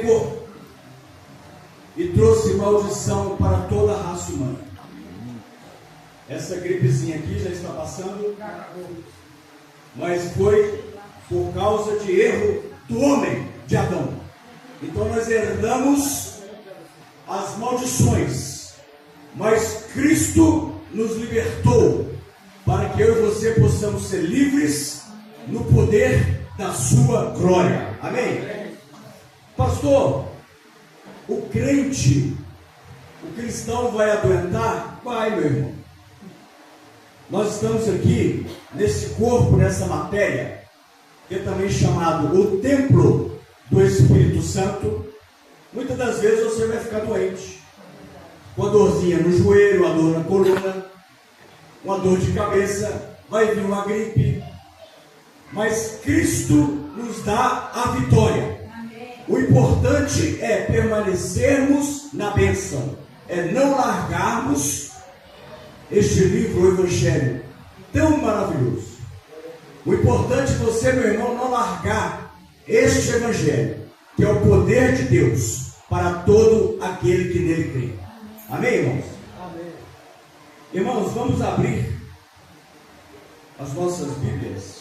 pegou e trouxe maldição para toda a raça humana. Essa gripezinha aqui já está passando, mas foi por causa de erro do homem, de Adão. Então nós herdamos as maldições, mas Cristo nos libertou para que eu e você possamos ser livres no poder da sua glória. Amém? Pastor, o crente, o cristão vai adoentar? Vai, meu irmão. Nós estamos aqui nesse corpo, nessa matéria, que é também chamado o templo do Espírito Santo. Muitas das vezes você vai ficar doente, com a dorzinha no joelho, uma dor na coluna, uma dor de cabeça, vai vir uma gripe, mas Cristo nos dá a vitória. O importante é permanecermos na bênção, é não largarmos este livro, o Evangelho, tão maravilhoso. O importante é você, meu irmão, não largar este Evangelho, que é o poder de Deus para todo aquele que nele crê. Amém, irmãos? Amém. Irmãos, vamos abrir as nossas Bíblias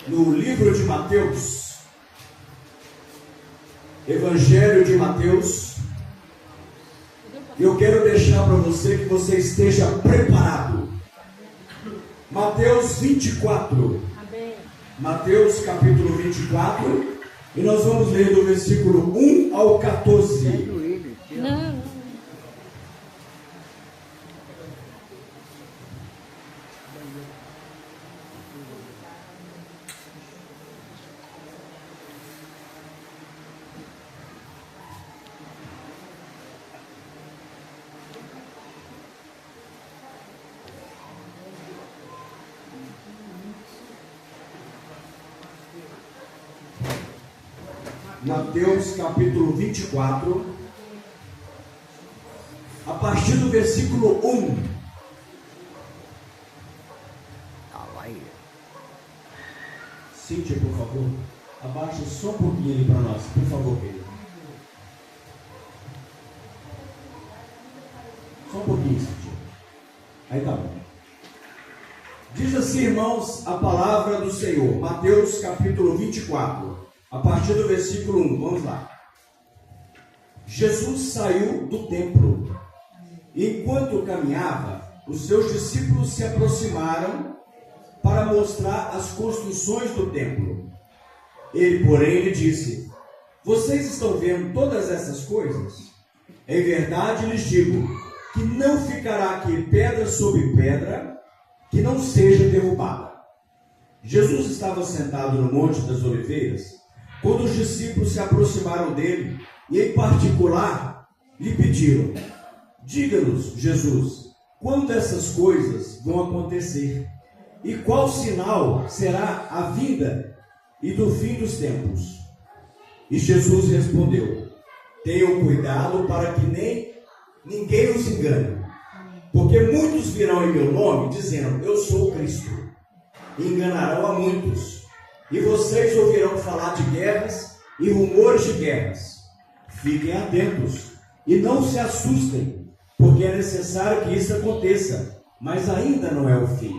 no livro de Mateus, Evangelho de Mateus. Eu quero deixar para você que você esteja preparado. Mateus 24. Amém. Mateus capítulo 24. E nós vamos ler do versículo 1 ao 14. Não. Mateus capítulo 24, a partir do versículo 1. Cíntia, por favor, abaixa só um pouquinho ali para nós, por favor, querido. Só um pouquinho, Cíntia. Aí tá bom. Diz assim, irmãos, a palavra do Senhor. Mateus capítulo 24. A partir do versículo 1, vamos lá. Jesus saiu do templo. Enquanto caminhava, os seus discípulos se aproximaram para mostrar as construções do templo. Ele, porém, lhe disse: vocês estão vendo todas essas coisas? Em verdade lhes digo que não ficará aqui pedra sobre pedra que não seja derrubada. Jesus estava sentado no Monte das Oliveiras, quando os discípulos se aproximaram dele e, em particular, lhe pediram: diga-nos, Jesus, quando essas coisas vão acontecer? E qual sinal será a vinda e do fim dos tempos? E Jesus respondeu: tenham cuidado para que ninguém os engane, porque muitos virão em meu nome, dizendo: eu sou o Cristo, e enganarão a muitos. E vocês ouvirão falar de guerras e rumores de guerras. Fiquem atentos e não se assustem, porque é necessário que isso aconteça, mas ainda não é o fim.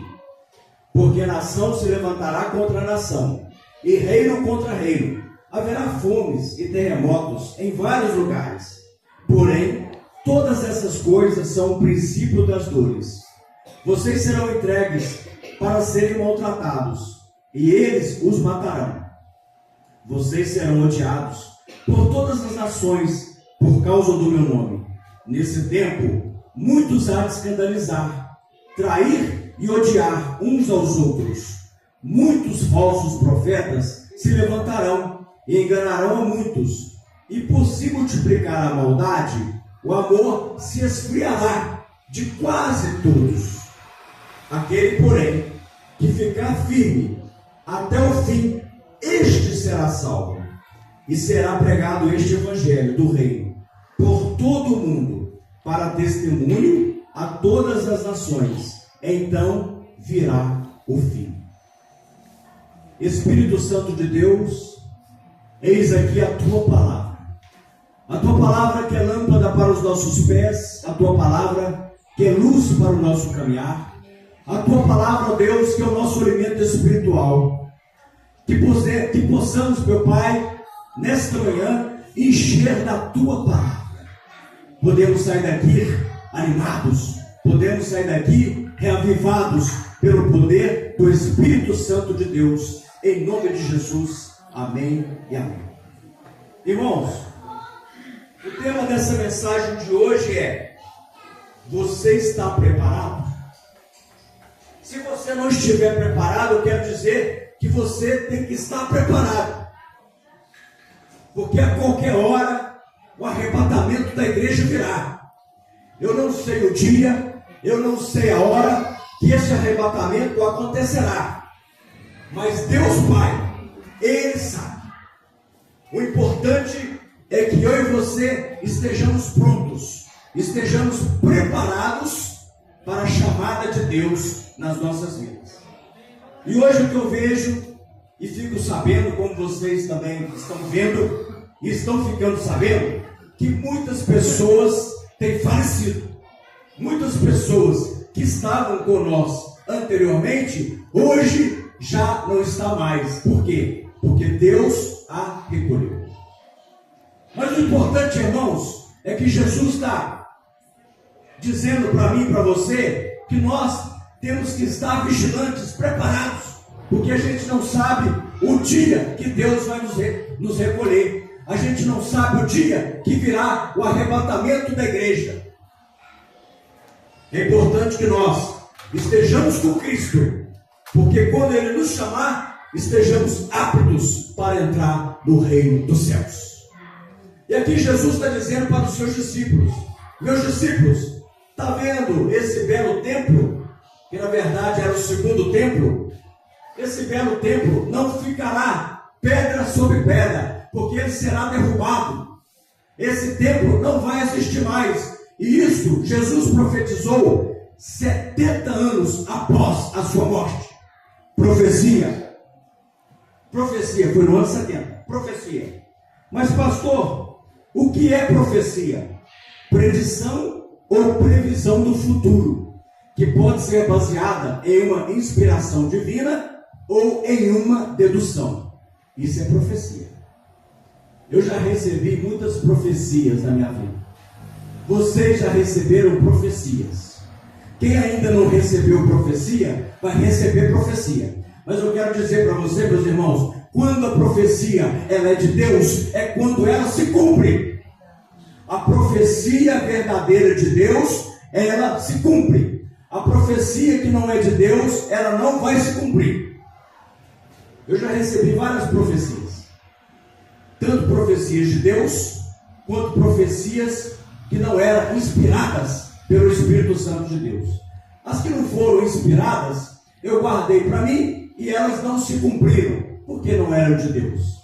Porque nação se levantará contra nação, e reino contra reino. Haverá fomes e terremotos em vários lugares. Porém, todas essas coisas são o princípio das dores. Vocês serão entregues para serem maltratados, e eles os matarão. Vocês serão odiados por todas as nações por causa do meu nome. Nesse tempo, muitos há de escandalizar, trair e odiar uns aos outros. Muitos falsos profetas se levantarão e enganarão a muitos. E por se multiplicar a maldade, o amor se esfriará de quase todos. Aquele, porém, que ficar firme até o fim, este será salvo. E será pregado este evangelho do reino por todo o mundo, para testemunho a todas as nações. Então virá o fim. Espírito Santo de Deus, eis aqui a tua palavra. A tua palavra que é lâmpada para os nossos pés, a tua palavra que é luz para o nosso caminhar, a tua palavra, ó Deus, que é o nosso alimento espiritual. Que possamos, meu Pai, nesta manhã, encher da tua palavra. Podemos sair daqui animados, podemos sair daqui reavivados pelo poder do Espírito Santo de Deus, em nome de Jesus, amém e amém. Irmãos, o tema dessa mensagem de hoje é: você está preparado? Se você não estiver preparado, eu quero dizer que você tem que estar preparado, porque a qualquer hora o arrebatamento da igreja virá. Eu não sei o dia, eu não sei a hora que esse arrebatamento acontecerá, mas Deus Pai, Ele sabe. O importante é que eu e você estejamos prontos, estejamos preparados para a chamada de Deus nas nossas vidas. E hoje o que eu vejo e fico sabendo, como vocês também estão vendo e estão ficando sabendo, que muitas pessoas têm falecido. Muitas pessoas que estavam com nós anteriormente, hoje já não está mais. Por quê? Porque Deus a recolheu. Mas o importante, irmãos, é que Jesus está dizendo para mim e para você que nós temos que estar vigilantes, preparados, porque a gente não sabe o dia que Deus vai nos recolher. A gente não sabe o dia que virá o arrebatamento da igreja. É importante que nós estejamos com Cristo, porque quando Ele nos chamar, estejamos aptos para entrar no reino dos céus. E aqui Jesus está dizendo para os seus discípulos: meus discípulos, está vendo esse belo templo, que na verdade era o segundo templo? Esse belo templo não ficará pedra sobre pedra, porque ele será derrubado. Esse templo não vai existir mais. E isso Jesus profetizou 70 anos após a sua morte. Profecia, foi no ano 70, profecia. Mas pastor, o que é profecia? Predição ou previsão do futuro, que pode ser baseada em uma inspiração divina ou em uma dedução. Isso é profecia. Eu já recebi muitas profecias na minha vida. Vocês já receberam profecias. Quem ainda não recebeu profecia, vai receber profecia. Mas eu quero dizer para você, meus irmãos, quando a profecia ela é de Deus, é quando ela se cumpre. A profecia verdadeira de Deus, ela se cumpre. A profecia que não é de Deus, ela não vai se cumprir. Eu já recebi várias profecias. Tanto profecias de Deus, quanto profecias que não eram inspiradas pelo Espírito Santo de Deus. As que não foram inspiradas, eu guardei para mim e elas não se cumpriram, porque não eram de Deus.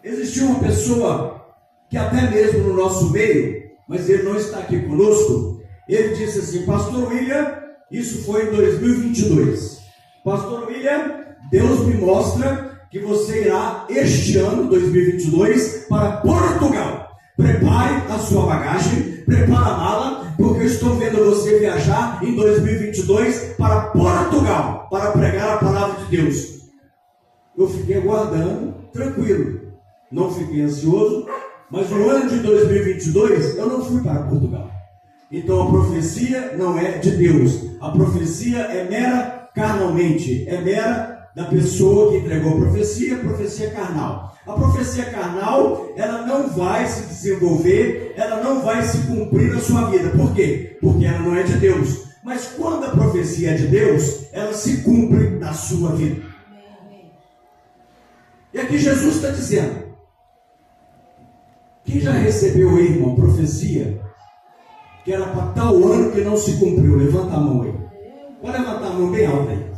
Existiu uma pessoa que até mesmo no nosso meio, mas ele não está aqui conosco, ele disse assim: pastor William, isso foi em 2022. Pastor William, Deus me mostra que você irá este ano, 2022, para Portugal. Prepare a sua bagagem, prepare a mala, porque eu estou vendo você viajar em 2022 para Portugal, para pregar a palavra de Deus. Eu fiquei aguardando, tranquilo, não fiquei ansioso, mas no ano de 2022 eu não fui para Portugal. Então a profecia não é de Deus, a profecia é mera carnalmente, é mera da pessoa que entregou a profecia carnal. A profecia carnal, ela não vai se desenvolver, ela não vai se cumprir na sua vida. Por quê? Porque ela não é de Deus. Mas quando a profecia é de Deus, ela se cumpre na sua vida. E aqui Jesus está dizendo: quem já recebeu aí, irmão, profecia que era para tal ano que não se cumpriu? Levanta a mão aí. Pode levantar a mão bem alta aí.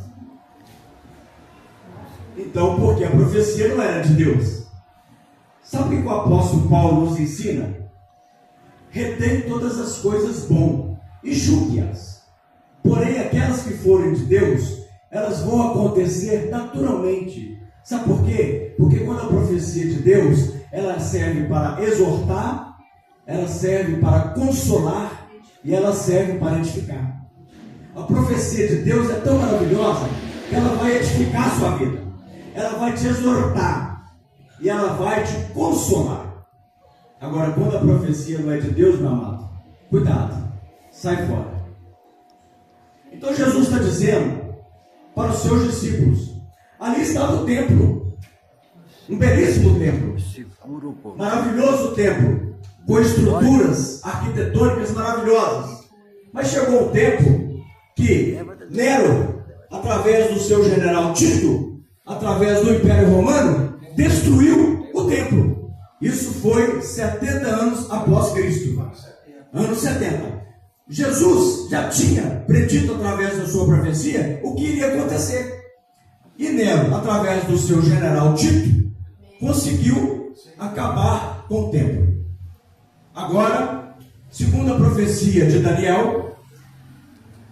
Então, porque a profecia não era de Deus. Sabe o que o apóstolo Paulo nos ensina? Retém todas as coisas bom e julgue-as. Porém, aquelas que forem de Deus, elas vão acontecer naturalmente. Sabe por quê? Porque quando a profecia é de Deus, ela serve para exortar, ela serve para consolar e ela serve para edificar. A profecia de Deus é tão maravilhosa que ela vai edificar a sua vida, ela vai te exortar e ela vai te consolar. Agora, quando a profecia não é de Deus, meu amado, cuidado, sai fora. Então Jesus está dizendo para os seus discípulos, ali estava o templo, um belíssimo templo, maravilhoso templo, com estruturas arquitetônicas maravilhosas. Mas chegou o tempo que Nero, através do seu general Tito, através do Império Romano, destruiu o templo. Isso foi 70 anos após Cristo. Anos 70. Jesus já tinha predito através da sua profecia o que iria acontecer. E Nero, através do seu general Tito, conseguiu acabar com o templo. Agora, segundo a profecia de Daniel,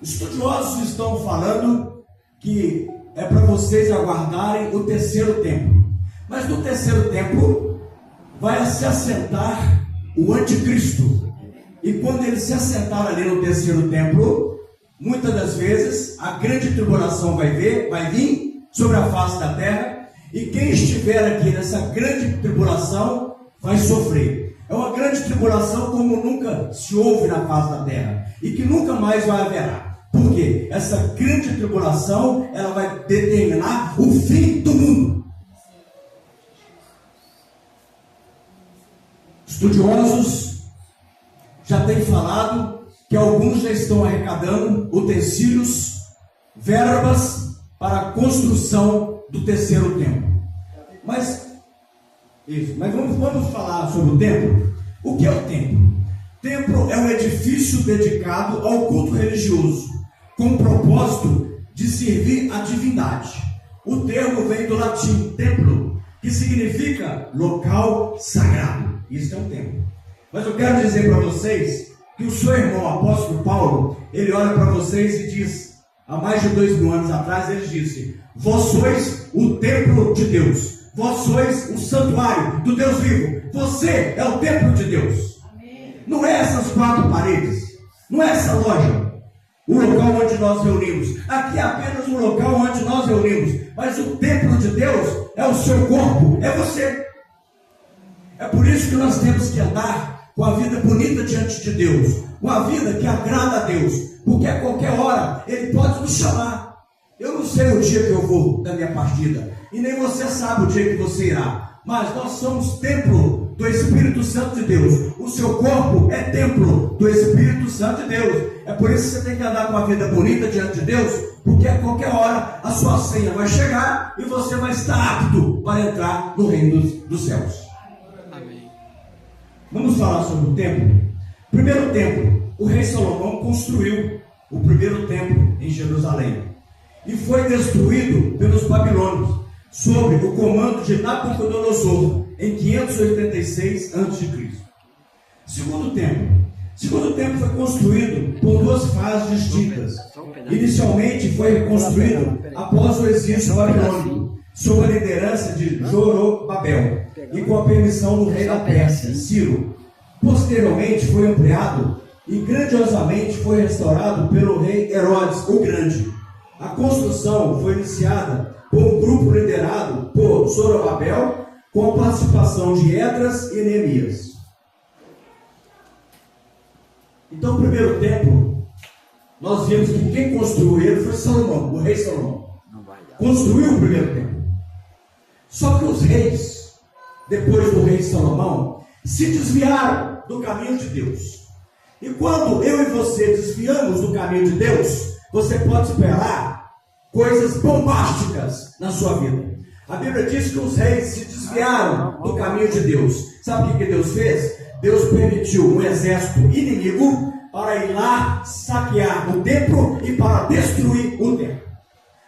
estudiosos estão falando que é para vocês aguardarem o terceiro templo. Mas no terceiro templo vai se assentar o anticristo. E quando ele se assentar ali no terceiro templo, muitas das vezes a grande tribulação vai vir sobre a face da terra, e quem estiver aqui nessa grande tribulação vai sofrer. É uma grande tribulação como nunca se houve na face da terra, e que nunca mais vai haverá. Por quê? Essa grande tribulação, ela vai determinar o fim do mundo. Estudiosos já têm falado que alguns já estão arrecadando utensílios, verbas para a construção do terceiro templo. Mas vamos falar sobre o templo. O que é o templo? Templo é um edifício dedicado ao culto religioso, com o propósito de servir a divindade. O termo vem do latim templo, que significa local sagrado. Isso é um templo. Mas eu quero dizer para vocês que o seu irmão, apóstolo Paulo, ele olha para vocês e diz, há mais de 2000 anos atrás, ele disse: vós sois o templo de Deus, vós sois o santuário do Deus vivo, você é o templo de Deus. Amém. Não é essas 4 paredes, não é essa loja, o local onde nós reunimos. Aqui é apenas um local onde nós reunimos, mas o templo de Deus é o seu corpo, é você. É por isso que nós temos que andar com a vida bonita diante de Deus, com a vida que agrada a Deus, porque a qualquer hora Ele pode nos chamar. Eu não sei o dia que eu vou da minha partida, e nem você sabe o dia que você irá, mas nós somos templo do Espírito Santo de Deus. O seu corpo é templo do Espírito Santo de Deus. É por isso que você tem que andar com a vida bonita diante de Deus, porque a qualquer hora a sua senha vai chegar e você vai estar apto para entrar no reino dos céus. Amém. Vamos falar sobre o templo. Primeiro templo, o rei Salomão construiu o primeiro templo em Jerusalém e foi destruído pelos babilônios sob o comando de Nabucodonosor em 586 a.C. Segundo templo foi construído por 2 fases distintas. Inicialmente foi reconstruído após o exílio babilônico, sob a liderança de Zorobabel e com a permissão do rei da Pérsia, Ciro. Posteriormente foi ampliado e grandiosamente foi restaurado pelo rei Herodes o Grande. A construção foi iniciada por um grupo liderado por Zorobabel, com a participação de Esdras e Neemias. Então, o primeiro templo, nós vimos que quem construiu ele foi Salomão, o rei Salomão. Construiu o primeiro templo. Só que os reis, depois do rei Salomão, se desviaram do caminho de Deus. E quando eu e você desviamos do caminho de Deus, você pode esperar coisas bombásticas na sua vida. A Bíblia diz que os reis se desviaram do caminho de Deus. Sabe o que Deus fez? Deus permitiu um exército inimigo para ir lá saquear o templo e para destruir o templo.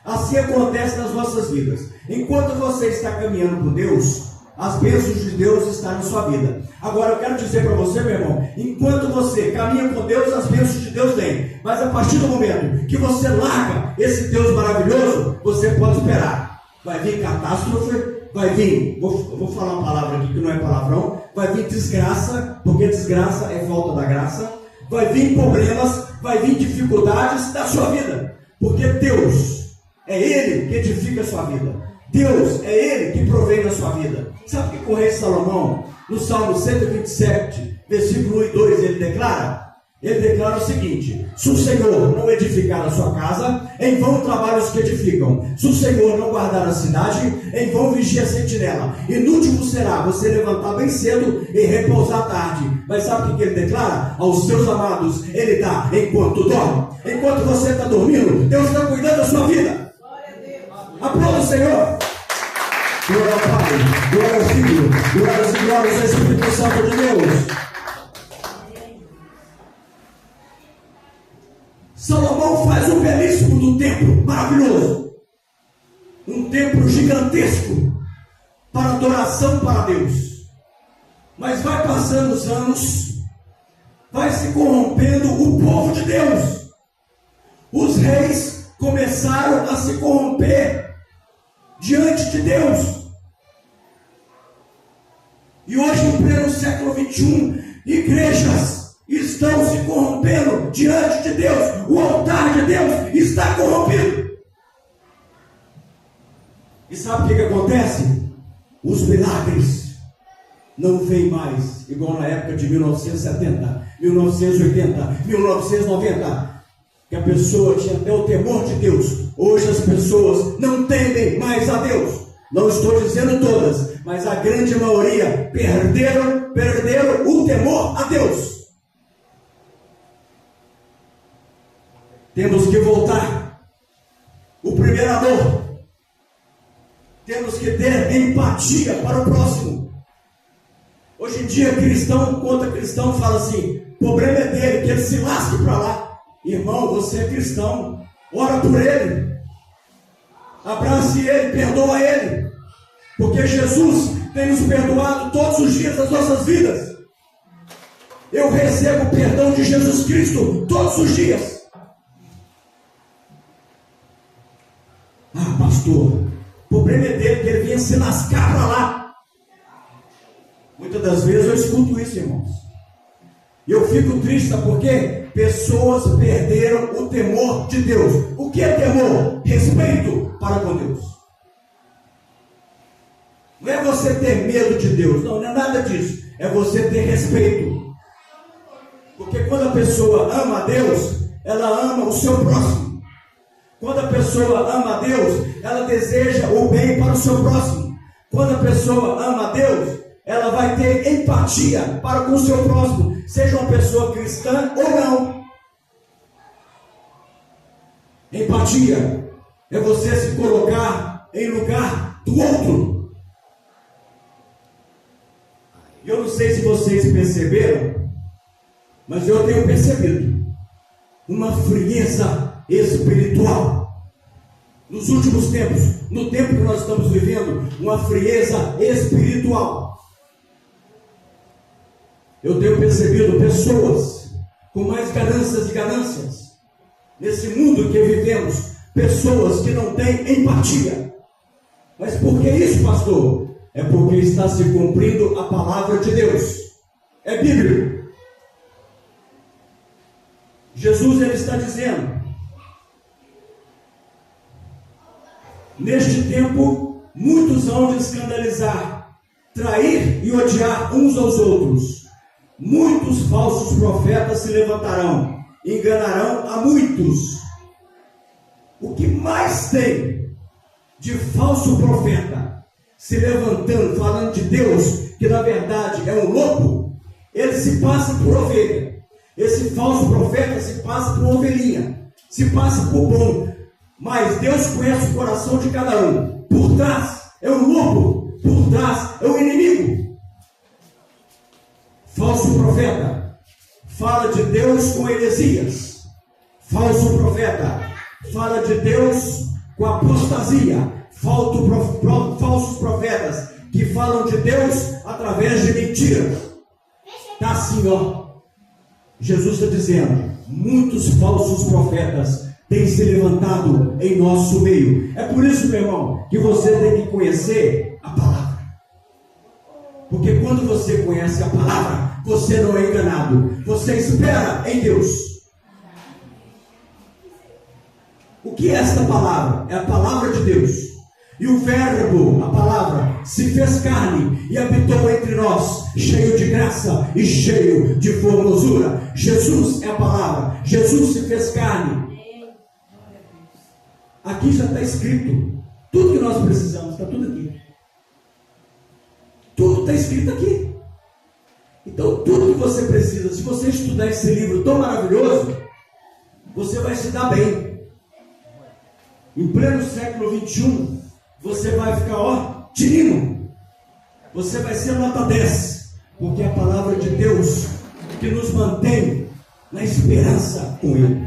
Assim acontece nas nossas vidas. Enquanto você está caminhando com Deus, as bênçãos de Deus estão na sua vida. Agora eu quero dizer para você, meu irmão, enquanto você caminha com Deus, as bênçãos de Deus vêm. Mas a partir do momento que você larga esse Deus maravilhoso, você pode esperar. Vai vir catástrofe, vai vir, vou falar uma palavra aqui que não é palavrão, vai vir desgraça, porque desgraça é falta da graça, vai vir problemas, vai vir dificuldades da sua vida, porque Deus é Ele que edifica a sua vida, Deus é Ele que provém na sua vida. Sabe o que o rei Salomão, no Salmo 127, versículo 1 e 2, ele declara o seguinte: se o Senhor não edificar a sua casa, em vão trabalham os que edificam. Se o Senhor não guardar a cidade, em vão vigia a sentinela. Inútil será você levantar bem cedo e repousar à tarde. Mas sabe o que ele declara? Aos seus amados ele dá enquanto dorme. Enquanto você está dormindo, Deus está cuidando da sua vida. Aplauda o Senhor. Glória ao Pai, glória ao Filho, glórias e glórias ao Espírito Santo de Deus. Salomão faz um belíssimo do templo, maravilhoso. Um templo gigantesco para adoração para Deus. Mas vai passando os anos, vai se corrompendo o povo de Deus. Os reis começaram a se corromper diante de Deus. E hoje, em pleno século 21, igrejas estão se corrompendo diante de Deus. O altar de Deus está corrompido. E sabe o que acontece? Os milagres não vêm mais, igual na época de 1970, 1980, 1990, que a pessoa tinha até o temor de Deus. Hoje as pessoas não temem mais a Deus. Não estou dizendo todas, mas a grande maioria perderam o temor a Deus. Temos que voltar o primeiro amor. Temos que ter empatia para o próximo. Hoje em dia, cristão contra cristão fala assim: o problema é dele, que ele se lasque para lá. Irmão, você é cristão, ora por ele, abrace ele, perdoa ele, porque Jesus tem nos perdoado todos os dias das nossas vidas. Eu recebo o perdão de Jesus Cristo todos os dias. Ah, pastor, o problema é dele, que ele vinha se lascar para lá. Muitas das vezes eu escuto isso, irmãos. E eu fico triste, sabe por quê? Pessoas perderam o temor de Deus. O que é temor? Respeito para com Deus. Não é você ter medo de Deus, não é nada disso. É você ter respeito. Porque quando a pessoa ama a Deus, ela ama o seu próximo. Quando a pessoa ama a Deus, ela deseja o bem para o seu próximo. Quando a pessoa ama a Deus, ela vai ter empatia para com o seu próximo, seja uma pessoa cristã ou não. Empatia é você se colocar em lugar do outro. Eu não sei se vocês perceberam, mas eu tenho percebido uma frieza espiritual nos últimos tempos, no tempo que nós estamos vivendo, uma frieza espiritual. Eu tenho percebido pessoas com mais ganâncias e ganâncias nesse mundo que vivemos, pessoas que não têm empatia. Mas por que isso, pastor? É porque está se cumprindo a palavra de Deus. É bíblico. Jesus, ele está dizendo: neste tempo, muitos hão de escandalizar, trair e odiar uns aos outros. Muitos falsos profetas se levantarão, enganarão a muitos. O que mais tem de falso profeta se levantando, falando de Deus, que na verdade é um lobo, ele se passa por ovelha. Esse falso profeta se passa por ovelhinha, se passa por bom. Mas Deus conhece o coração de cada um. Por trás é um lobo, por trás é um inimigo. Falso profeta fala de Deus com heresias. Falso profeta fala de Deus com apostasia. Falsos profetas que falam de Deus através de mentiras. Está assim, ó. Jesus está dizendo: muitos falsos profetas têm se levantado em nosso meio. É por isso, meu irmão, que você tem que conhecer a palavra Porque quando você conhece a palavra, você não é enganado. Você espera em Deus. O que é esta palavra? É a palavra de Deus. E o verbo, a palavra, se fez carne e habitou entre nós, cheio de graça e cheio de formosura. Jesus é a palavra. Jesus se fez carne. Aqui já está escrito. Tudo que nós precisamos, está tudo aqui. Tudo está escrito aqui. Então, tudo que você precisa, se você estudar esse livro tão maravilhoso, você vai se dar bem. Em pleno século 21, você vai ficar, ó, tirino. Você vai ser nota 10, porque é a palavra de Deus que nos mantém na esperança com Ele.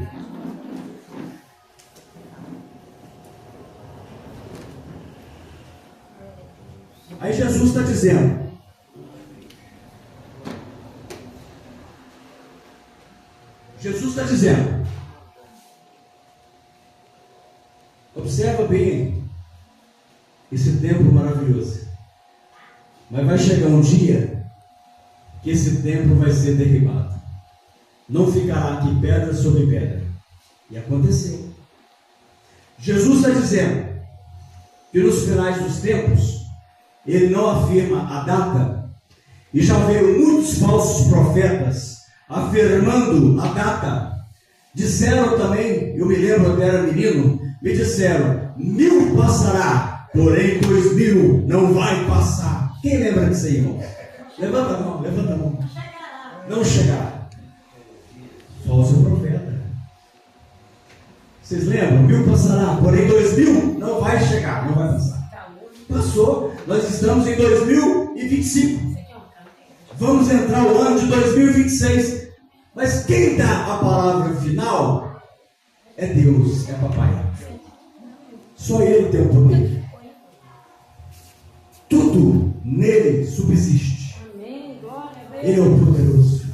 Aí Jesus está dizendo, observa bem esse templo maravilhoso. Mas vai chegar um dia que esse templo vai ser derribado. Não ficará aqui pedra sobre pedra. E aconteceu. Jesus está dizendo que nos finais dos tempos, Ele não afirma a data, e já veio muitos falsos profetas afirmando a data. Disseram também, eu me lembro, eu era menino, me disseram, 1000 passará, porém 2000 não vai passar. Quem lembra disso aí, irmão? Levanta a mão, levanta a mão. Não chegará. Falso profeta. Vocês lembram? 1000 passará, porém 2000 não vai chegar, não vai passar. Passou, nós estamos em 2025. Vamos entrar o ano de 2026. Mas quem dá a palavra final é Deus, é papai. Só Ele tem o poder. Tudo nele subsiste. Ele é o poderoso.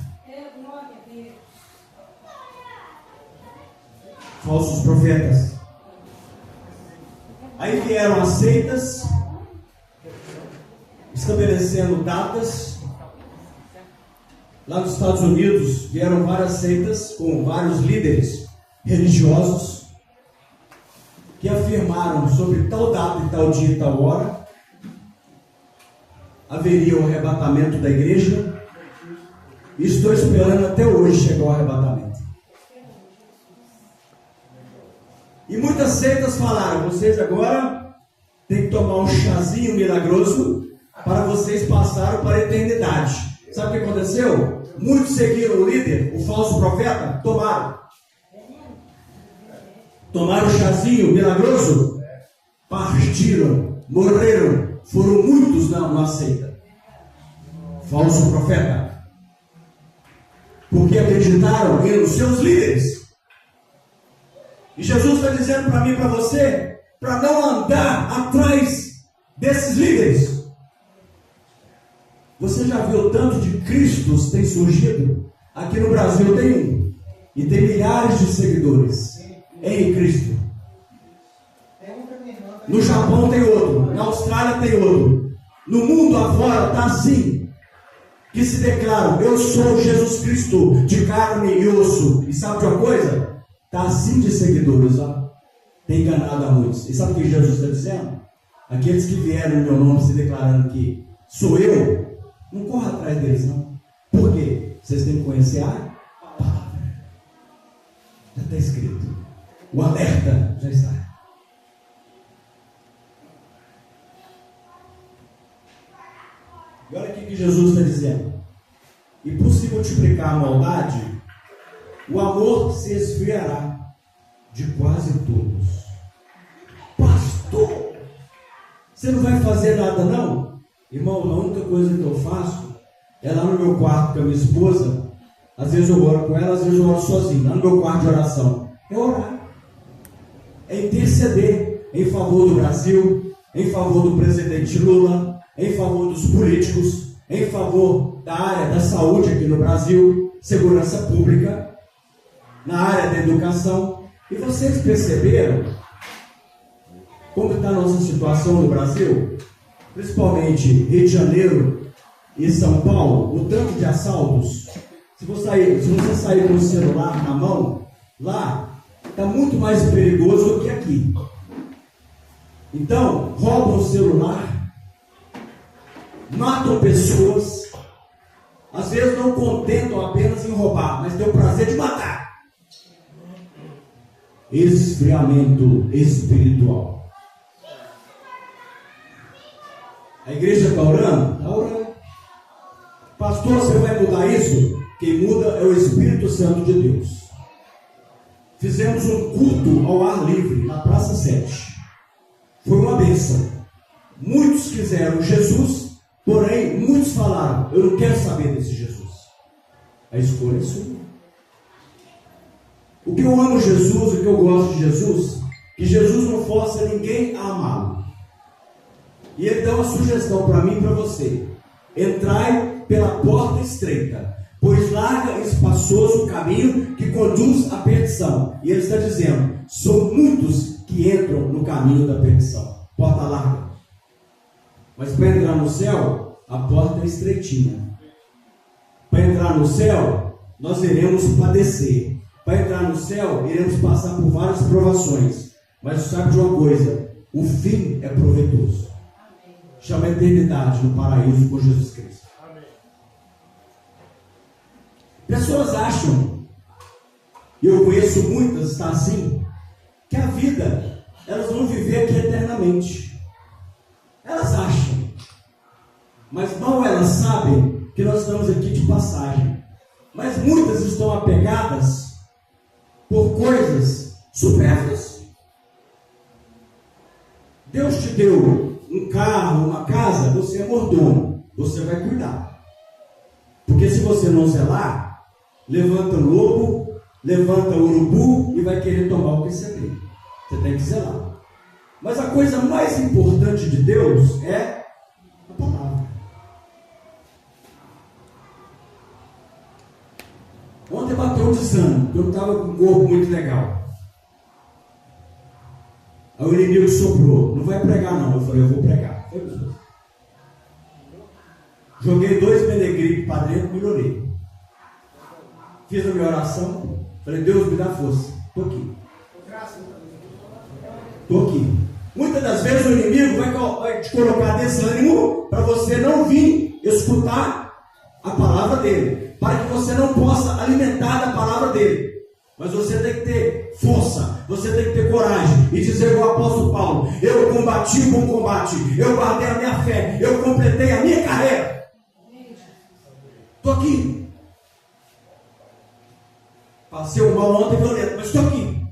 Falsos profetas. Aí vieram as seitas, estabelecendo datas. Lá nos Estados Unidos vieram várias seitas com vários líderes religiosos que afirmaram sobre tal data e tal dia e tal hora haveria o arrebatamento da igreja. E estou esperando até hoje chegar o arrebatamento. E muitas seitas falaram, vocês agora têm que tomar um chazinho milagroso para vocês passarem para a eternidade. Sabe o que aconteceu? Muitos seguiram o líder, o falso profeta, tomaram o chazinho milagroso, partiram, morreram, foram muitos na seita. Falso profeta. Porque acreditaram nos seus líderes. E Jesus está dizendo para mim e para você, para não andar atrás desses líderes. Você já viu tanto de Cristos tem surgido? Aqui no Brasil tem um. E tem milhares de seguidores em Cristo. No Japão tem outro. Na Austrália tem outro. No mundo afora está assim. Que se declaram, eu sou Jesus Cristo de carne e osso. E sabe de uma coisa? Está assim de seguidores, ó. Tem enganado a muitos. E sabe o que Jesus está dizendo? Aqueles que vieram no meu nome se declarando que sou eu, não corra atrás deles, não. Por quê? Vocês têm que conhecer a palavra. Já está escrito. O alerta já está. E olha o que Jesus está dizendo. E por se multiplicar a maldade, o amor se esfriará de quase todos. Pastor, você não vai fazer nada não? Irmão, a única coisa que eu faço é lá no meu quarto com a minha esposa. Às vezes eu oro com ela, às vezes eu oro sozinho. Lá no meu quarto de oração. É orar. É interceder em favor do Brasil, em favor do presidente Lula, em favor dos políticos, em favor da área da saúde aqui no Brasil, segurança pública, na área da educação. E vocês perceberam como está a nossa situação no Brasil? Principalmente Rio de Janeiro, em São Paulo, o tanto de assaltos, se você sair com o celular na mão, lá está muito mais perigoso do que aqui. Então, roubam o celular, matam pessoas, às vezes não contentam apenas em roubar, mas têm o prazer de matar. Esfriamento espiritual. A igreja está orando? Está orando. Pastor, você vai mudar isso? Quem muda é o Espírito Santo de Deus. Fizemos um culto ao ar livre na Praça 7. Foi uma bênção. Muitos quiseram Jesus, porém muitos falaram: eu não quero saber desse Jesus. A escolha é sua. O que eu amo Jesus, o que eu gosto de Jesus, que Jesus não força ninguém a amá-lo. E ele dá uma sugestão para mim e para você: entrai pela porta estreita, pois larga e espaçoso o caminho que conduz à perdição. E ele está dizendo: são muitos que entram no caminho da perdição. Porta larga. Mas para entrar no céu, a porta é estreitinha. Para entrar no céu, nós iremos padecer. Para entrar no céu, iremos passar por várias provações. Mas sabe de uma coisa: o fim é proveitoso. Chama a eternidade no paraíso com Jesus Cristo. Pessoas acham, e eu conheço muitas, está assim, que a vida, elas vão viver aqui eternamente. Elas acham, mas mal elas sabem que nós estamos aqui de passagem. Mas muitas estão apegadas por coisas supérfluas. Deus te deu um carro, uma casa, você é mordomo, você vai cuidar. Porque se você não zelar, levanta o lobo, levanta o urubu e vai querer tomar o que você tem. Você tem que zelar. Mas a coisa mais importante de Deus é a palavra. Ontem bateu um desânimo, eu estava com um corpo muito legal. Aí o inimigo soprou: não vai pregar não. Eu falei: eu vou pregar. Joguei 2 Benegripe para dentro, melhorei. Fiz a minha oração, falei: Deus, me dá força. Estou aqui. Estou aqui. Muitas das vezes o inimigo vai te colocar desânimo para você não vir escutar a palavra dele, para que você não possa alimentar da palavra dele. Mas você tem que ter força, você tem que ter coragem e dizer o apóstolo Paulo: eu combati o bom combate, eu guardei a minha fé, eu completei a minha carreira. Estou aqui. Passei o mal ontem violento, mas estou aqui.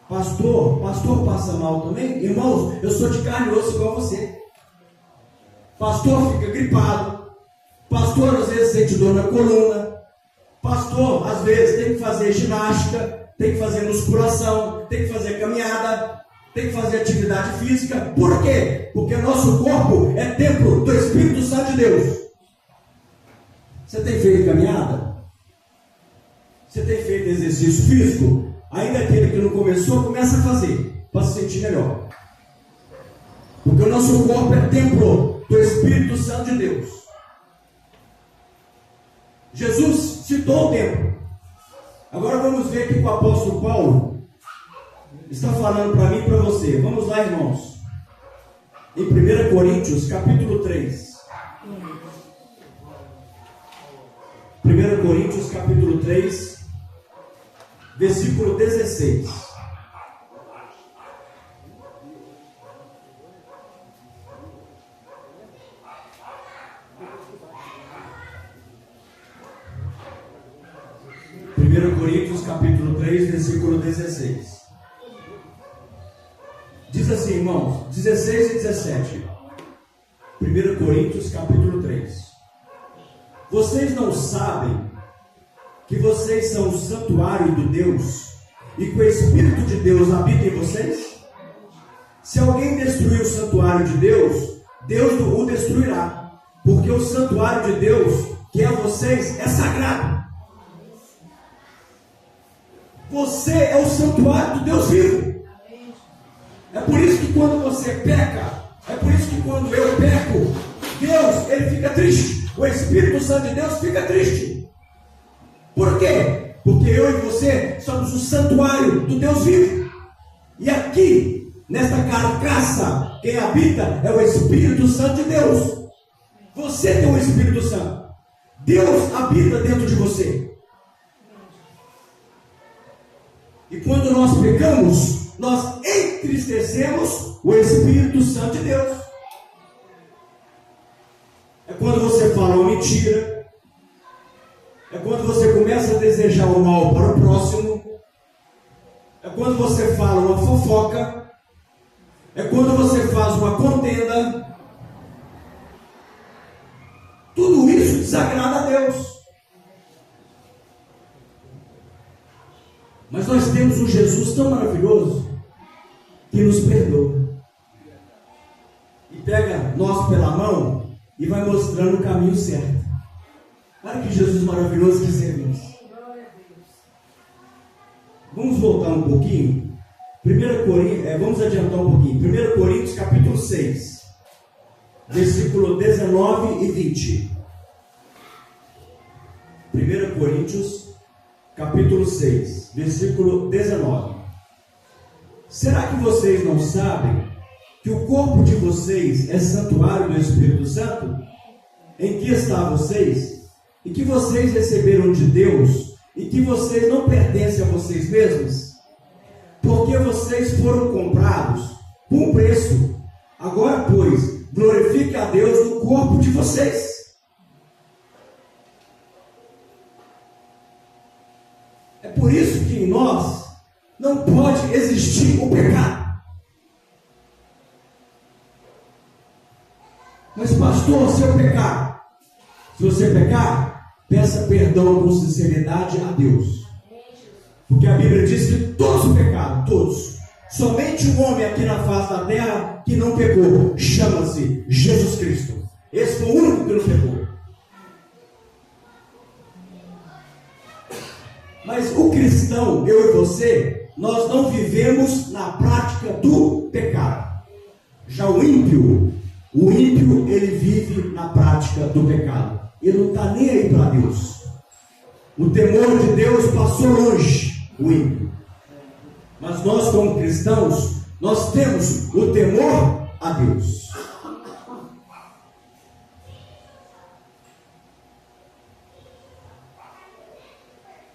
Pastor passa mal também? Irmãos, eu sou de carne e osso igual a você. Pastor fica gripado. Pastor às vezes sente dor na coluna. Pastor às vezes tem que fazer ginástica, tem que fazer musculação, tem que fazer caminhada, tem que fazer atividade física. Por quê? Porque nosso corpo é templo do Espírito Santo de Deus. Você tem feito caminhada? Você tem feito exercício físico? Ainda aquele que não começou, começa a fazer, para se sentir melhor. Porque o nosso corpo é templo do Espírito Santo de Deus. Jesus citou o templo. Agora vamos ver o que o apóstolo Paulo está falando para mim e para você. Vamos lá, irmãos. Em 1 Coríntios, capítulo 3. 1 Coríntios, capítulo 3, versículo 16. Coríntios capítulo 3, versículo 16. Diz assim, irmãos, 16 e 17. 1 Coríntios capítulo 3. Vocês não sabem que vocês são o santuário de Deus e que o Espírito de Deus habita em vocês? Se alguém destruir o santuário de Deus, Deus o destruirá, porque o santuário de Deus, que é vocês, é sagrado. Você é o santuário do Deus vivo. É por isso que quando você peca, é por isso que quando eu peco, Deus, ele fica triste. O Espírito Santo de Deus fica triste. Por quê? Porque eu e você somos o santuário do Deus vivo. E aqui, nesta carcaça, quem habita é o Espírito Santo de Deus. Você tem o Espírito Santo. Deus habita dentro de você. E quando nós pecamos, nós entristecemos o Espírito Santo de Deus. É quando você fala uma mentira. É quando você começa a desejar o mal para o próximo. É quando você fala uma fofoca. É quando você faz uma contenda. Tudo isso desagrada a Deus. Mas nós temos um Jesus tão maravilhoso que nos perdoa. E pega nós pela mão e vai mostrando o caminho certo. Olha que Jesus maravilhoso que servimos. Vamos voltar um pouquinho. Vamos adiantar um pouquinho. 1 Coríntios capítulo 6. Versículo 19 e 20. 1 Coríntios capítulo 6, versículo 19. Será que vocês não sabem que o corpo de vocês é santuário do Espírito Santo, em que está vocês, e que vocês receberam de Deus, e que vocês não pertencem a vocês mesmos? Porque vocês foram comprados por um preço. Agora, pois, glorifique a Deus no corpo de vocês. É por isso que em nós não pode existir o pecado. Mas pastor, se eu pecar, se você pecar, peça perdão com sinceridade a Deus. Porque a Bíblia diz que todos pecaram, todos. Somente um homem aqui na face da terra que não pecou, chama-se Jesus Cristo. Esse foi o único que não pecou. Mas o cristão, eu e você, nós não vivemos na prática do pecado. Já o ímpio, ele vive na prática do pecado. Ele não está nem aí para Deus. O temor de Deus passou longe, o ímpio. Mas nós, como cristãos, nós temos o temor a Deus.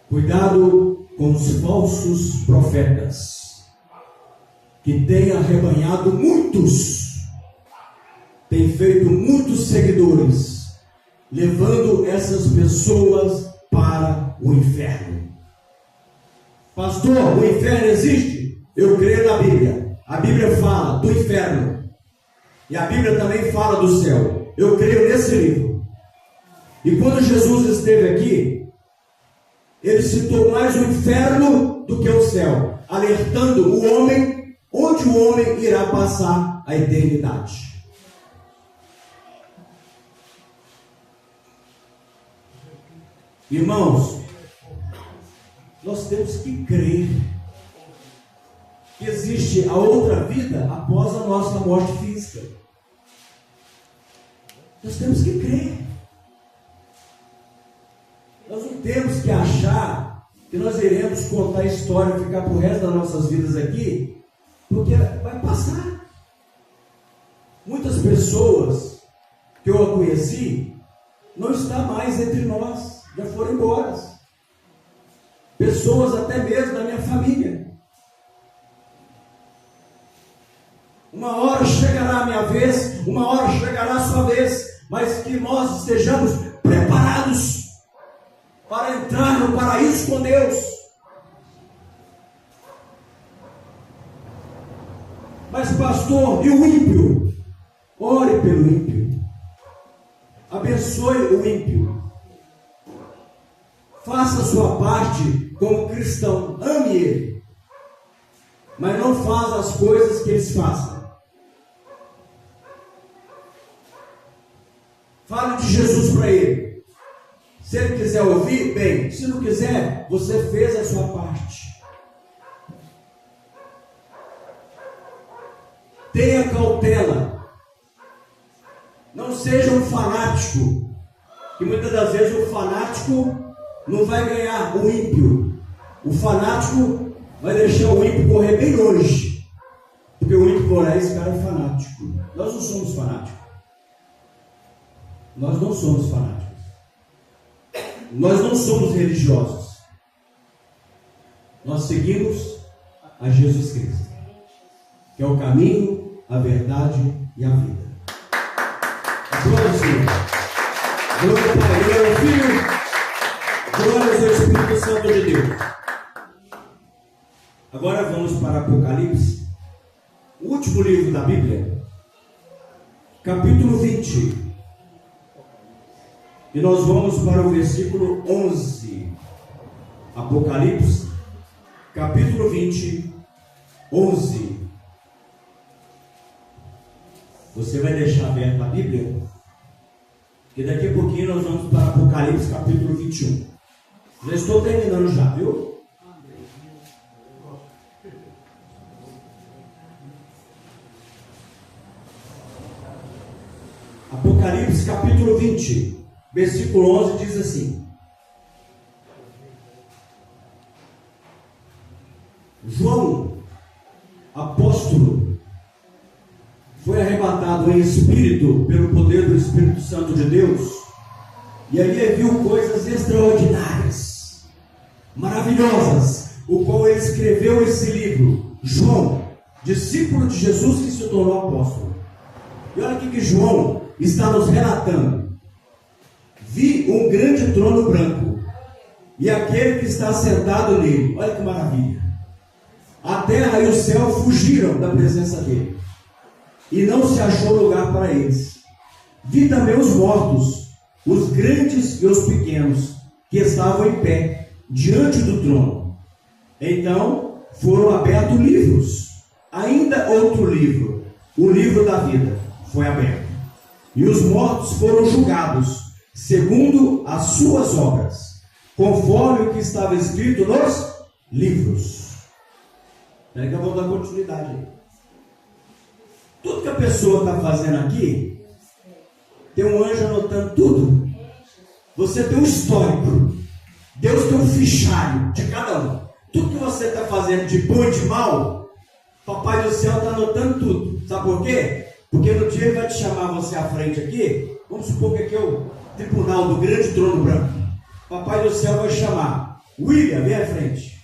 Cuidado com os falsos profetas, que têm arrebanhado muitos, têm feito muitos seguidores, levando essas pessoas para o inferno. Pastor, o inferno existe? Eu creio na Bíblia. A Bíblia fala do inferno. E a Bíblia também fala do céu. Eu creio nesse livro. E quando Jesus esteve aqui, ele citou mais o inferno do que o céu, alertando o homem onde o homem irá passar a eternidade. Irmãos, nós temos que crer que existe a outra vida após a nossa morte física. Nós temos que crer. Nós não temos que achar que nós iremos contar a história e ficar pro resto das nossas vidas aqui, porque vai passar. Muitas pessoas que eu conheci não estão mais entre nós, já foram embora. Pessoas até mesmo da minha família. Uma hora chegará a minha vez, uma hora chegará a sua vez, mas que nós estejamos preparados para entrar no paraíso com Deus. Mas pastor, e o ímpio? Ore pelo ímpio. Abençoe o ímpio. Faça a sua parte como cristão. Ame ele. Mas não faça as coisas que eles fazem. Fale de Jesus para ele. Se ele quiser ouvir, bem. Se não quiser, você fez a sua parte. Tenha cautela. Não seja um fanático, que muitas das vezes o fanático não vai ganhar o ímpio. O fanático vai deixar o ímpio correr bem longe. Porque o ímpio correr, esse cara é fanático. Nós não somos fanáticos. Nós não somos fanáticos. Nós não somos religiosos. Nós seguimos a Jesus Cristo, que é o caminho, a verdade e a vida. Glória ao Senhor. Glória ao Pai, glória ao Filho, glória ao Espírito Santo de Deus. Agora vamos para Apocalipse, o último livro da Bíblia, capítulo 20. E nós vamos para o versículo 11. Apocalipse, capítulo 20, 11. Você vai deixar aberta a Bíblia? Porque daqui a pouquinho nós vamos para Apocalipse, capítulo 21. Já estou terminando já, viu? Apocalipse, capítulo 20, versículo 11 diz assim: João, apóstolo, foi arrebatado em espírito pelo poder do Espírito Santo de Deus, e ali viu coisas extraordinárias, maravilhosas, o qual ele escreveu esse livro. João, discípulo de Jesus que se tornou apóstolo. E olha aqui que João está nos relatando: vi um grande trono branco e aquele que está sentado nele. Olha que maravilha! A terra e o céu fugiram da presença dele, e não se achou lugar para eles. Vi também os mortos, os grandes e os pequenos, que estavam em pé diante do trono. Então foram abertos livros. Ainda outro livro, o livro da vida, foi aberto. E os mortos foram julgados segundo as suas obras, conforme o que estava escrito nos livros. Espera que eu vou dar continuidade aí. Tudo que a pessoa está fazendo aqui, tem um anjo anotando tudo. Você tem um histórico. Deus tem um fichário de cada um. Tudo que você está fazendo de bom e de mal, Papai do Céu está anotando tudo. Sabe por quê? Porque no dia ele vai te chamar você à frente aqui. Vamos supor que aqui é o tribunal do grande trono branco. Papai do Céu vai chamar William, vem à frente.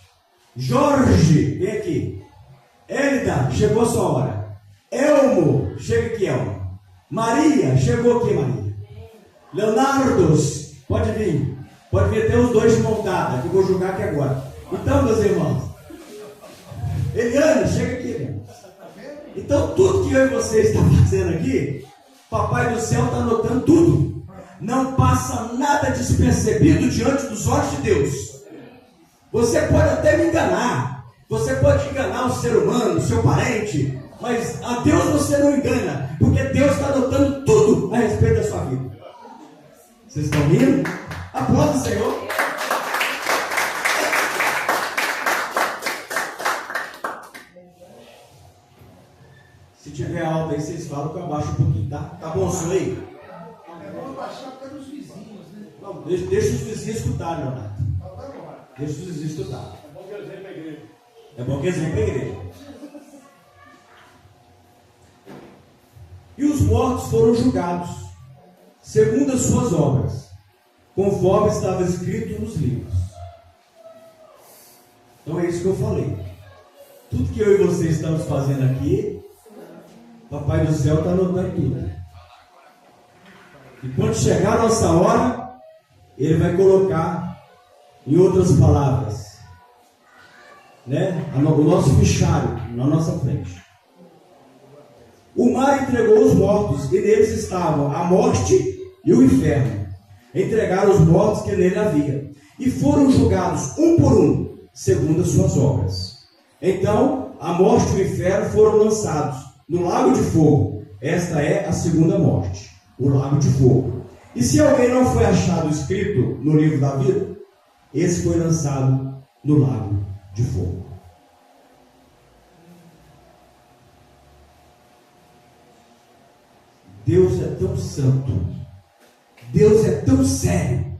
Jorge, vem aqui. Elida, chegou a sua hora. Elmo, chega aqui, Elmo. Maria, chegou aqui, Maria. Leonardo, pode vir. Pode vir até os dois de montada, que eu vou julgar aqui agora. Então, meus irmãos. Eliane, chega aqui, irmão. Então, tudo que eu e você está fazendo aqui, Papai do Céu está anotando tudo. Não passa nada despercebido diante dos olhos de Deus. Você pode até me enganar. Você pode enganar o ser humano, o seu parente. Mas a Deus você não engana. Porque Deus está anotando tudo a respeito da sua vida. Vocês estão rindo? Aplauda o Senhor. Se tiver alto aí, vocês falam que eu abaixo um pouquinho, tá? Tá bom o som aí? É bom abaixar até nos vizinhos, né? Não, deixa os vizinhos escutarem, Leonardo. Deixa os vizinhos escutarem. É bom que eles venham para a igreja. É bom que eles venham para a igreja. E os mortos foram julgados, segundo as suas obras, conforme estava escrito nos livros. Então é isso que eu falei. Tudo que eu e você estamos fazendo aqui, Papai do Céu está anotando tudo. E quando chegar a nossa hora, Ele vai colocar, em outras palavras, né, o nosso fichário na nossa frente. O mar entregou os mortos, e neles estavam a morte e o inferno. Entregaram os mortos que nele havia, e foram julgados um por um, segundo as suas obras. Então, a morte e o inferno foram lançados no lago de fogo. Esta é a segunda morte, o lago de fogo. E se alguém não foi achado escrito no livro da vida, esse foi lançado no lago de fogo. Deus é tão santo, Deus é tão sério.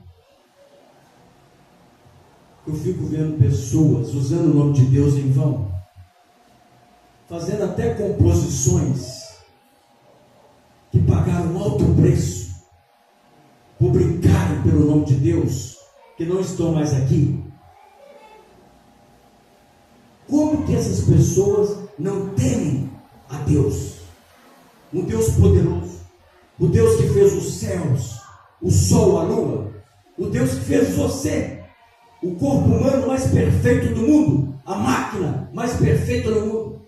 Eu fico vendo pessoas usando o nome de Deus em vão, fazendo até composições que pagaram um alto preço por brincarem pelo nome de Deus, que não estão mais aqui. Como que essas pessoas não temem a Deus? Um Deus poderoso, o Deus que fez os céus, o sol, a lua, o Deus que fez você, o corpo humano mais perfeito do mundo, a máquina mais perfeita do mundo.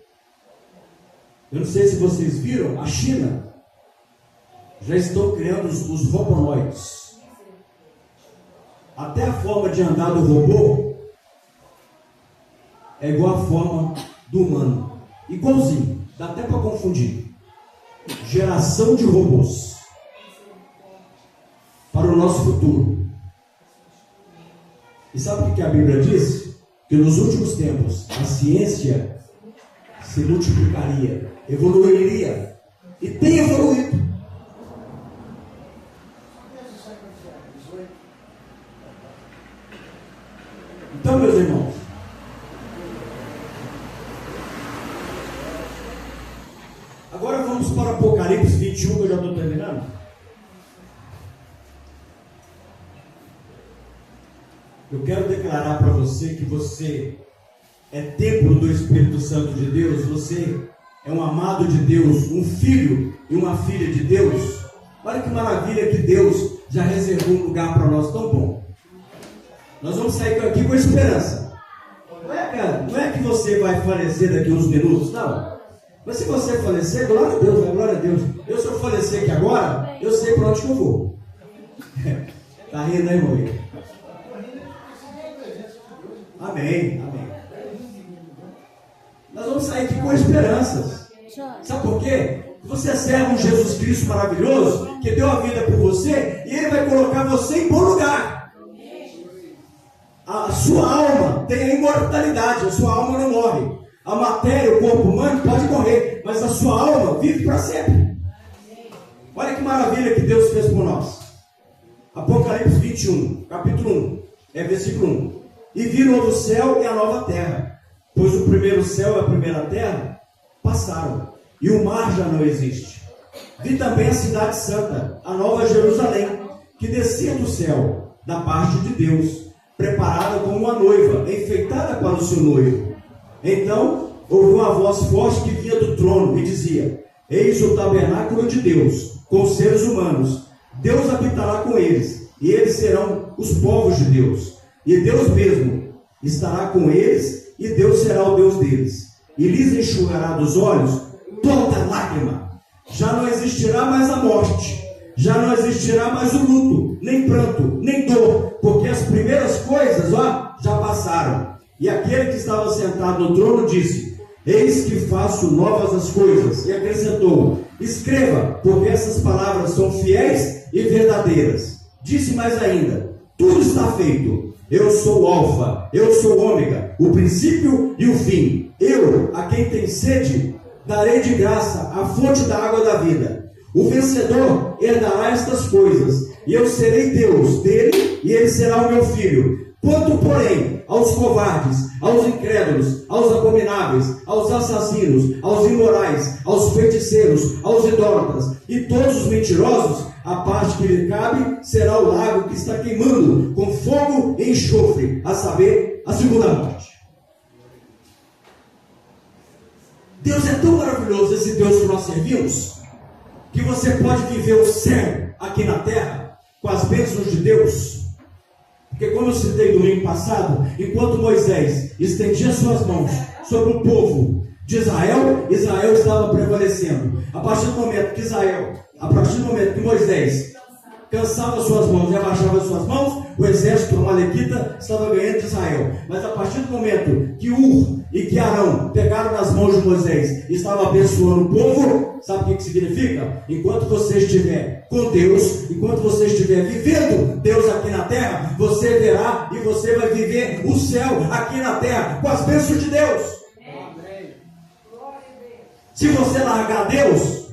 Eu não sei se vocês viram, a China já estão criando os robonoides. Até a forma de andar do robô é igual à forma do humano, igualzinho, dá até para confundir. Geração de robôs para o nosso futuro. E sabe o que a Bíblia diz? Que nos últimos tempos a ciência se multiplicaria, evoluiria, e tem evoluído. Então, meus irmãos, agora vamos para Apocalipse 21, que eu já estou terminando. Eu quero declarar para você que você é templo do Espírito Santo de Deus, você é um amado de Deus, um filho e uma filha de Deus. Olha que maravilha que Deus já reservou um lugar para nós tão bom. Nós vamos sair daqui com esperança. Não é que você vai falecer daqui a uns minutos, não. Mas se você falecer, glória a Deus, glória a Deus. Se eu falecer aqui agora, eu sei para onde que eu vou. Está rindo, né, irmão? Amém, amém. Nós vamos sair aqui com esperanças. Sabe por quê? Você serve um Jesus Cristo maravilhoso, que deu a vida por você, e Ele vai colocar você em bom lugar. A sua alma tem a imortalidade, a sua alma não morre. A matéria, o corpo humano pode morrer, mas a sua alma vive para sempre. Olha que maravilha que Deus fez por nós. Apocalipse 21, capítulo 1, versículo 1. E vi o novo céu e a nova terra, pois o primeiro céu e a primeira terra passaram, e o mar já não existe. Vi também a cidade santa, a nova Jerusalém, que descia do céu, da parte de Deus, preparada como uma noiva, enfeitada para o seu noivo. Então ouvi uma voz forte que vinha do trono e dizia: Eis o tabernáculo de Deus, com os seres humanos. Deus habitará com eles, e eles serão os povos de Deus. E Deus mesmo estará com eles, e Deus será o Deus deles. E lhes enxugará dos olhos toda lágrima. Já não existirá mais a morte, já não existirá mais o luto, nem pranto, nem dor, porque as primeiras coisas, já passaram. E aquele que estava sentado no trono disse: Eis que faço novas as coisas. E acrescentou: Escreva, porque essas palavras são fiéis e verdadeiras. Disse mais ainda: Tudo está feito. Eu sou o Alfa, eu sou o Ômega, o princípio e o fim. Eu, a quem tem sede, darei de graça a fonte da água da vida. O vencedor herdará estas coisas, e eu serei Deus dele, e ele será o meu filho. Quanto, porém, aos covardes, aos incrédulos, aos abomináveis, aos assassinos, aos imorais, aos feiticeiros, aos idólatras e todos os mentirosos, a parte que lhe cabe será o lago que está queimando com fogo e enxofre, a saber, a segunda morte. Deus é tão maravilhoso, esse Deus que nós servimos, que você pode viver o céu aqui na terra com as bênçãos de Deus. Porque como eu citei domingo passado, enquanto Moisés estendia suas mãos sobre o povo de Israel, Israel estava prevalecendo. A partir do momento que Moisés cansava suas mãos e abaixava suas mãos, o exército amalequita estava ganhando de Israel. Mas a partir do momento que Ur e que Arão pegaram nas mãos de Moisés e estavam abençoando o povo, sabe o que significa? Enquanto você estiver com Deus, enquanto você estiver vivendo Deus aqui na terra, você verá e você vai viver o céu aqui na terra com as bênçãos de Deus. Se você largar Deus,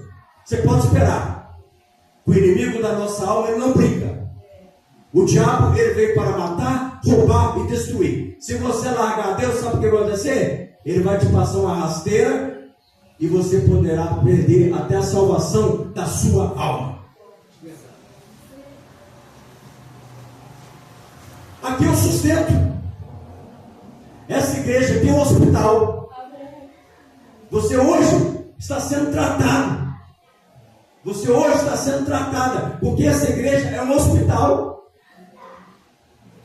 você pode esperar. Com o inimigo da nossa alma, ele não brinca. O diabo, ele veio para matar, roubar e destruir. Se você largar Deus, sabe o que vai acontecer? Ele vai te passar uma rasteira e você poderá perder até a salvação da sua alma. Aqui é o sustento. Essa igreja aqui é um hospital. Você hoje está sendo tratado. Você hoje está sendo tratada, porque essa igreja é um hospital.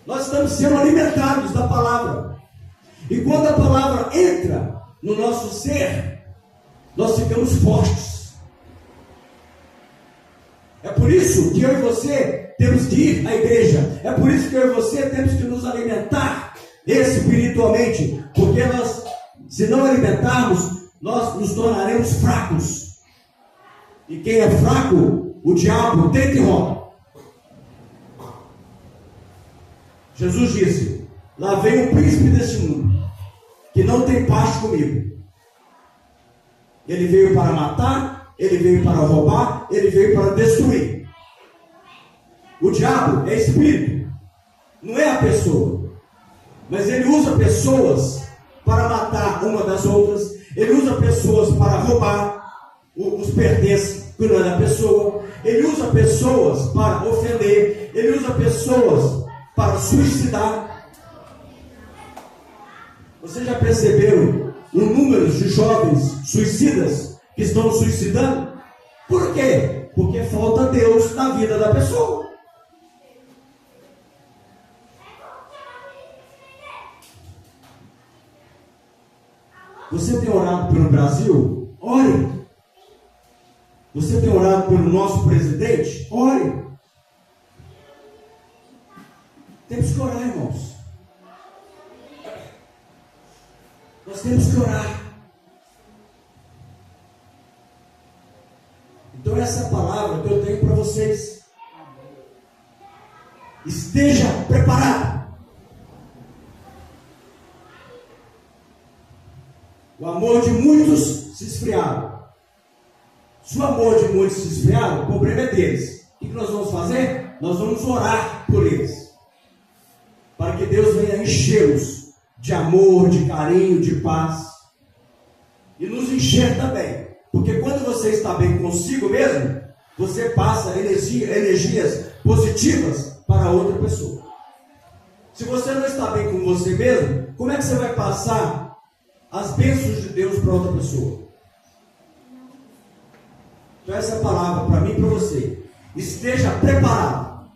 Nós estamos sendo alimentados da palavra. E quando a palavra entra no nosso ser, nós ficamos fortes. É por isso que eu e você temos que ir à igreja. É por isso que eu e você temos que nos alimentar espiritualmente. Porque nós, se não alimentarmos, nós nos tornaremos fracos. E quem é fraco, o diabo tenta e rouba. Jesus disse: lá vem o príncipe deste mundo, que não tem parte comigo. Ele veio para matar, ele veio para roubar, ele veio para destruir. O diabo é espírito, não é a pessoa. Mas ele usa pessoas para matar uma das outras. Ele usa pessoas para roubar os pertences que não é da pessoa. Ele usa pessoas para ofender. Ele usa pessoas para suicidar. Vocês já perceberam o número de jovens suicidas que estão suicidando? Por quê? Porque falta Deus na vida da pessoa. Você tem orado pelo Brasil? Ore. Você tem orado pelo nosso presidente? Ore. Temos que orar, irmãos. Nós temos que orar. Então essa é a palavra que eu tenho para vocês. Esteja preparado. O amor de muitos se esfriaram. Se o amor de muitos se esfriaram, o problema é deles. O que nós vamos fazer? Nós vamos orar por eles. Para que Deus venha enchê-los de amor, de carinho, de paz. E nos encher também. Porque quando você está bem consigo mesmo, você passa energias positivas para outra pessoa. Se você não está bem com você mesmo, como é que você vai passar as bênçãos de Deus para outra pessoa? Então essa é a palavra para mim e para você. Esteja preparado.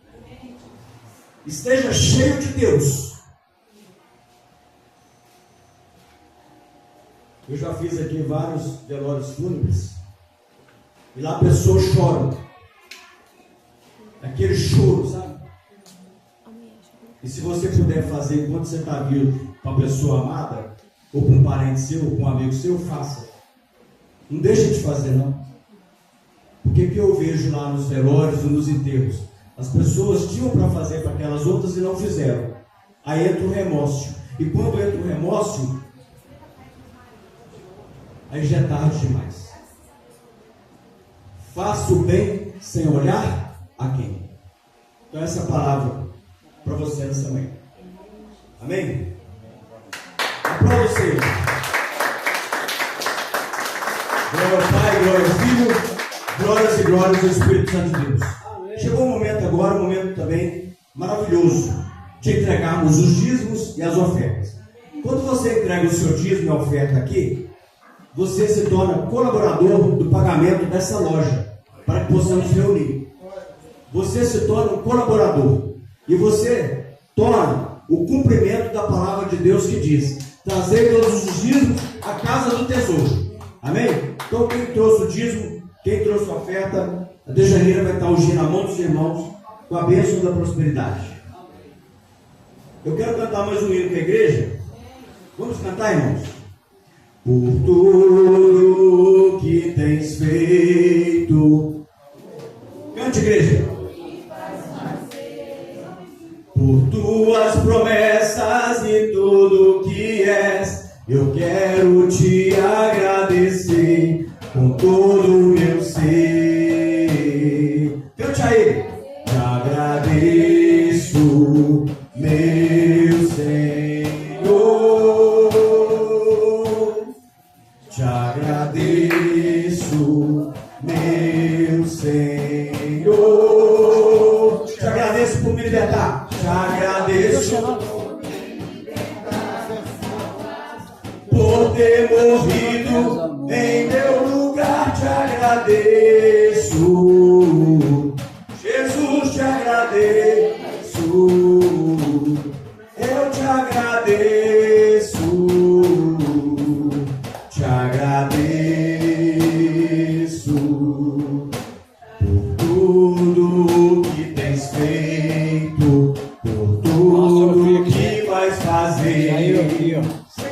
Esteja cheio de Deus. Eu já fiz aqui vários velórios fúnebres. E lá a pessoa chora. Aquele choro, sabe? E se você puder fazer enquanto você está vivo para a pessoa amada, ou com um parente seu, ou com um amigo seu, faça. Não deixe de fazer, não. Porque o que eu vejo lá nos velórios e nos enterros? As pessoas tinham para fazer para aquelas outras e não fizeram. Aí entra o remorso. E quando entra o remorso, aí já é tarde demais. Faça o bem sem olhar a quem. Então essa é a palavra para você nessa manhã. Amém? Aplauda o Senhor. Glória ao Pai, glória ao Filho, glórias e glórias ao Espírito Santo de Deus. Chegou o momento agora, um momento também maravilhoso, de entregarmos os dízimos e as ofertas. Quando você entrega o seu dízimo e a oferta aqui, você se torna colaborador do pagamento dessa loja, para que possamos reunir. Você se torna um colaborador. E você torna o cumprimento da palavra de Deus que diz: trazei todos os dízimos à casa do tesouro. Amém? Então quem trouxe o dízimo, quem trouxe a oferta, a Dejaneira vai estar ungindo a mão dos irmãos com a bênção da prosperidade. Eu quero cantar mais um hino com a igreja. Vamos cantar, irmãos? Por tudo que tens feito. Cante, igreja. Por tuas promessas e tudo que és, eu quero te agradecer com todo o meu ser. agradeço, meu Senhor. Te agradeço, meu Senhor. Te agradeço por me libertar. Te agradeço por ter morrido em meu lugar. Te agradeço, Jesus, te agradeço. Eu te agradeço, te agradeço por tudo que tens feito, por tudo que vais fazer,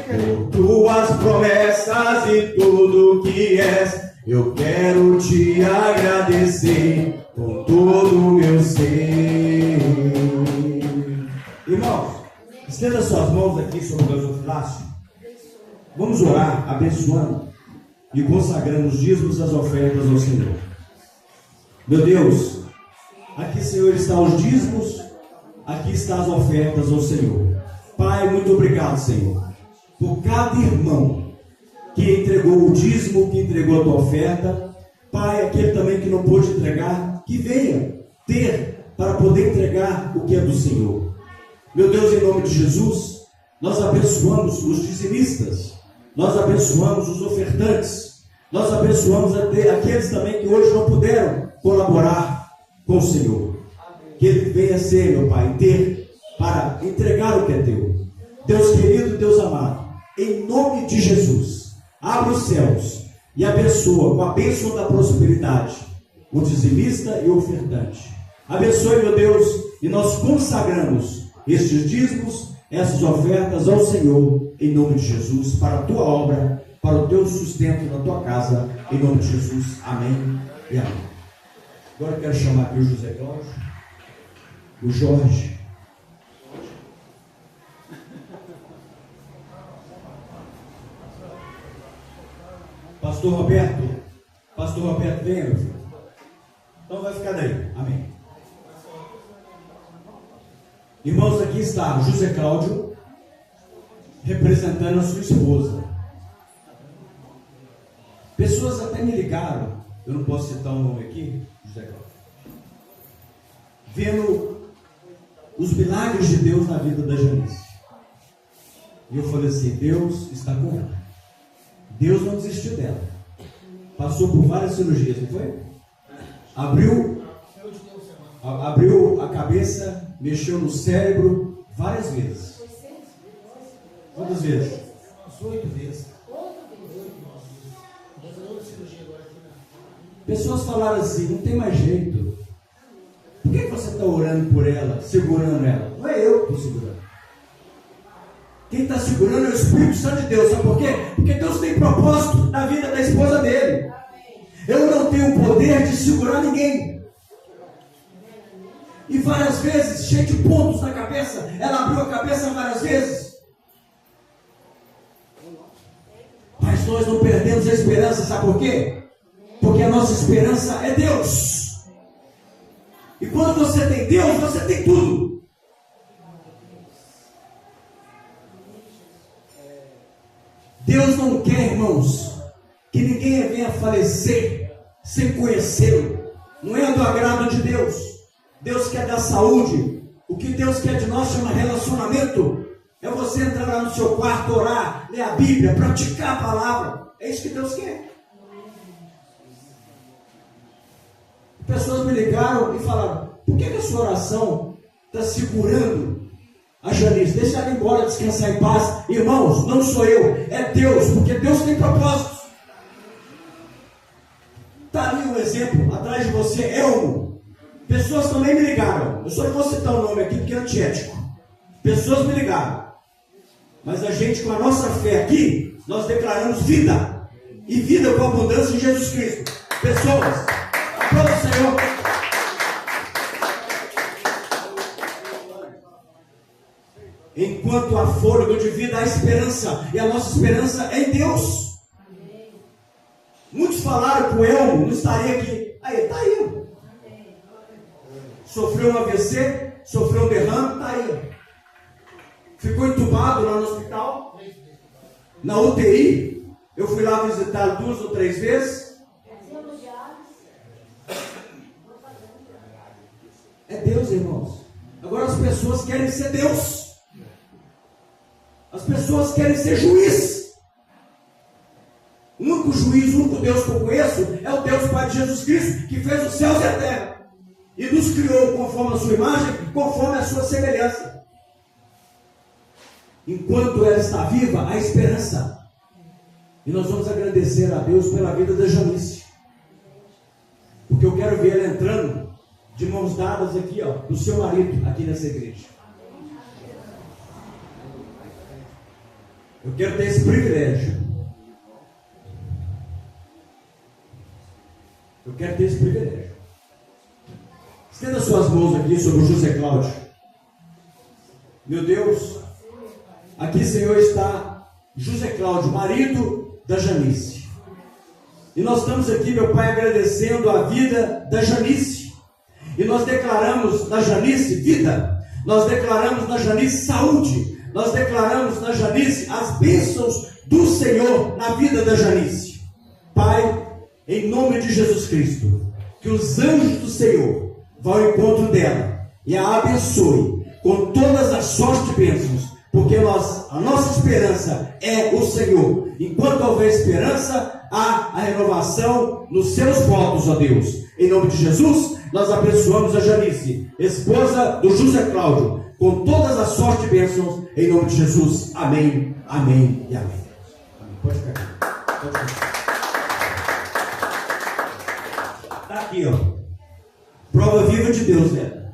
por tuas promessas e tudo que és. Eu quero te agradecer com todo o meu ser. Irmãos, estenda suas mãos aqui sobre o gasofilácio. Vamos orar, abençoando e consagrando os dízimos e as ofertas ao Senhor. Meu Deus, aqui, Senhor, estão os dízimos, aqui estão as ofertas ao Senhor. Pai, muito obrigado, Senhor, por cada irmão que entregou o dízimo, que entregou a tua oferta. Pai, aquele também que não pôde entregar, que venha ter para poder entregar o que é do Senhor. Meu Deus, em nome de Jesus, nós abençoamos os dizimistas, nós abençoamos os ofertantes, nós abençoamos aqueles também que hoje não puderam colaborar com o Senhor. Que ele venha ser, meu Pai, ter para entregar o que é teu. Deus querido, Deus amado, em nome de Jesus, abre os céus e abençoa com a bênção da prosperidade o dizimista e o ofertante. Abençoe, meu Deus, e nós consagramos estes dízimos, essas ofertas ao Senhor, em nome de Jesus, para a tua obra, para o teu sustento na tua casa, em nome de Jesus. Amém e amém. Agora eu quero chamar aqui o José Cláudio, o Jorge. Pastor Roberto, venha, meu filho. Então vai ficar daí. Amém. Irmãos, aqui está José Cláudio, representando a sua esposa. Pessoas até me ligaram, eu não posso citar o nome aqui, José Cláudio, vendo os milagres de Deus na vida da Janice. E eu falei assim: Deus está com ela. Deus não desistiu dela. Passou por várias cirurgias, não foi? Abriu a cabeça, mexeu no cérebro várias vezes. Quantas vezes? 8 vezes. Pessoas falaram assim: não tem mais jeito. Por que você está orando por ela, segurando ela? Não é eu que estou segurando. Quem está segurando é o Espírito Santo de Deus. Sabe por quê? Porque Deus tem propósito na vida da esposa dele. Eu não tenho o poder de segurar ninguém. E várias vezes, cheio de pontos na cabeça, ela abriu a cabeça várias vezes. Mas nós não perdemos a esperança. Sabe por quê? Porque a nossa esperança é Deus. E quando você tem Deus, você tem tudo. Deus não quer, irmãos, que ninguém venha falecer sem conhecê-lo. Não é do agrado de Deus. Deus quer dar saúde. O que Deus quer de nós chama relacionamento. É você entrar lá no seu quarto, orar, ler a Bíblia, praticar a palavra. É isso que Deus quer. Pessoas me ligaram e falaram: por que a sua oração está segurando a Janice? Deixa ela ir embora, descansar em paz. Irmãos, não sou eu, é Deus, porque Deus tem propósitos. Está ali um exemplo, atrás de você, Elmo. Pessoas também me ligaram. Eu só não vou citar o nome aqui porque é antiético. Pessoas me ligaram. Mas a gente, com a nossa fé aqui, nós declaramos vida. E vida com abundância em Jesus Cristo. Pessoas, aplauda o Senhor. Enquanto há fôlego de vida, há esperança. E a nossa esperança é em Deus. Muitos falaram que o Elmo não estaria aqui. Aí, está aí. sofreu um AVC, sofreu um derrame, está aí. Ficou entubado lá no hospital, na UTI. Eu fui lá visitar 2 ou 3 vezes. É Deus, irmãos. Agora as pessoas querem ser Deus. As pessoas querem ser juiz. O único juiz, o único Deus que eu conheço é o Deus Pai de Jesus Cristo, que fez os céus e a terra e nos criou conforme a sua imagem, conforme a sua semelhança. Enquanto ela está viva, há esperança. E nós vamos agradecer a Deus pela vida da Janice, porque eu quero ver ela entrando de mãos dadas aqui, ó, do seu marido, aqui nessa igreja. Eu quero ter esse privilégio. Eu quero ter esse privilégio. Estenda suas mãos aqui sobre o José Cláudio. Meu Deus, aqui, Senhor, está José Cláudio, marido da Janice. E nós estamos aqui, meu Pai, agradecendo a vida da Janice. E nós declaramos na Janice vida. Nós declaramos na Janice saúde. Nós declaramos na Janice as bênçãos do Senhor na vida da Janice. Pai, em nome de Jesus Cristo, que os anjos do Senhor vão ao encontro dela e a abençoe com todas as sortes de bênçãos, porque a nossa esperança é o Senhor. Enquanto houver esperança, há a renovação nos seus votos, ó Deus. Em nome de Jesus, nós abençoamos a Janice, esposa do José Cláudio, com todas as sortes de bênçãos, em nome de Jesus. Amém, amém e amém. Amém. Pode ficar aqui. Pode ficar. Está aqui, ó. Prova viva de Deus, né?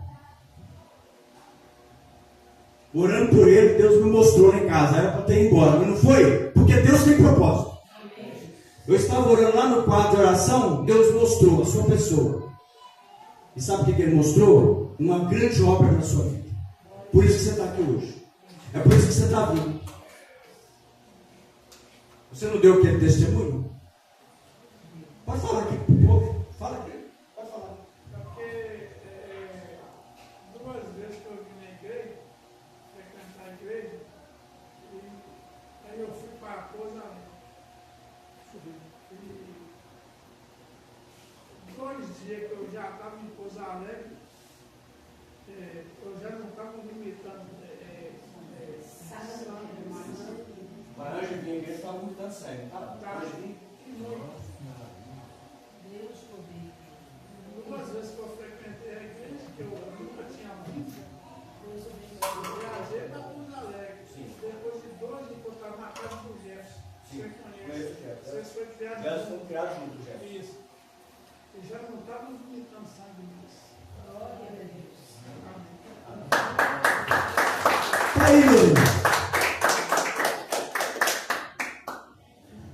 Orando por ele, Deus me mostrou lá em casa. Era para ter ido embora, mas não foi, porque Deus tem propósito. Eu estava orando lá no quarto de oração, Deus mostrou a sua pessoa. E sabe o que ele mostrou? Uma grande obra na sua vida. Por isso que você está aqui hoje. É por isso que você está vivo. Você não deu aquele testemunho? Pode falar aqui para o povo. Fala aqui. Pode falar. Porque 2 vezes que eu vim na igreja, frequentar a igreja, e aí eu fui para Pouso Alegre. E 2 dias que eu já estava em Pouso Alegre, eu já não estava limitando sangue mais. Mas hoje em dia a igreja estava limitando sangue. Tá. Deus poder. 2 vezes que eu frequentei a igreja, que eu nunca tinha visto, eu viajei para Pouso Alegre. Depois de 2 dias que eu estava na casa do Jefferson. Você conhece? Vocês foram de viagem. Nós fomos criados juntos, Jefferson. Isso. Eu já não estava limitando sangue nisso. Glória a Deus. Aí, meu irmão.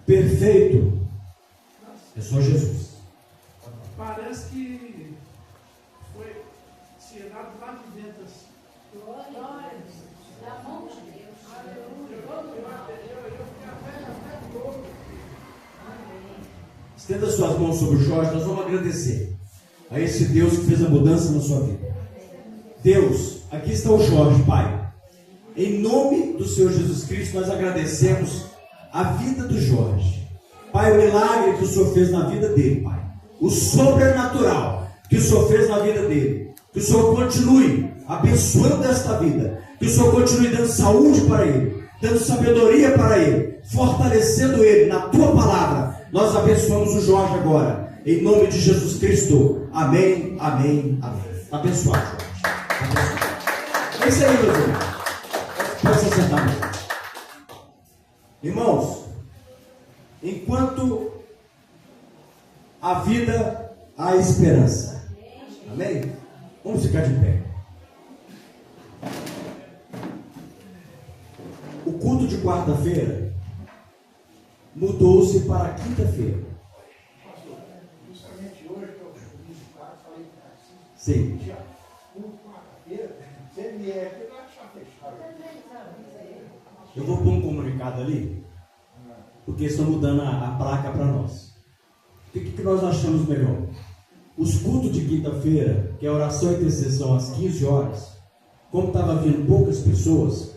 Perfeito. É só Jesus. Parece que foi tirado lá de dentro assim. Glória a Deus. Da mão de Deus. Eu fiquei até todo. Estenda suas mãos sobre o Jorge. Nós vamos agradecer a esse Deus que fez a mudança na sua vida. Deus, aqui está o Jorge, Pai. Em nome do Senhor Jesus Cristo, nós agradecemos a vida do Jorge. Pai, o milagre que o Senhor fez na vida dele, Pai. O sobrenatural que o Senhor fez na vida dele. Que o Senhor continue abençoando esta vida. Que o Senhor continue dando saúde para ele, dando sabedoria para ele, fortalecendo ele na tua palavra. Nós abençoamos o Jorge agora. Em nome de Jesus Cristo. Amém, amém, amém. Está abençoado, Jorge. Está abençoado. É isso aí, meus irmãos. Pode se sentar, meu irmão. Irmãos, enquanto a vida, há esperança. Amém? Vamos ficar de pé. O culto de quarta-feira mudou-se para quinta-feira. Justamente hoje que eu vi o cara, falei para assim. Sim. Dia quarta-feira, se ele vier aqui, vai achar fechado. Eu vou pôr um comunicado ali, porque estão mudando a placa para nós. O que nós achamos melhor? os cultos de quinta-feira, que é a oração e intercessão às 15 horas, como estava vindo poucas pessoas,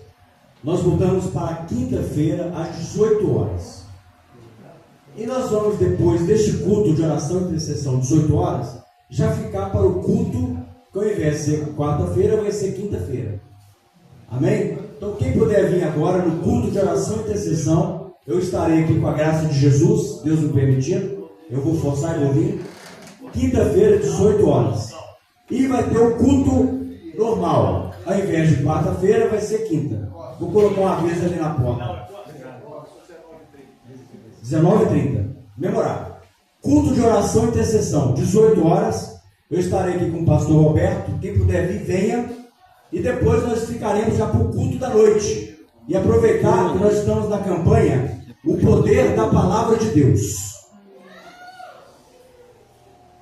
nós mudamos para quinta-feira às 18 horas. E nós vamos, depois deste culto de oração e intercessão, 18 horas, já ficar para o culto, que ao invés de ser quarta-feira, vai ser quinta-feira. Amém? Então, quem puder vir agora no culto de oração e intercessão, eu estarei aqui com a graça de Jesus, Deus me permitindo. Eu vou forçar e vou vir. Quinta-feira, 18 horas. E vai ter o culto normal. Ao invés de quarta-feira, vai ser quinta. Vou colocar uma vez ali na porta. 19h30. Memorável. Culto de oração e intercessão, 18 horas. Eu estarei aqui com o pastor Roberto. Quem puder vir, venha. E depois nós ficaremos já para o culto da noite. E aproveitar que nós estamos na campanha O Poder da Palavra de Deus.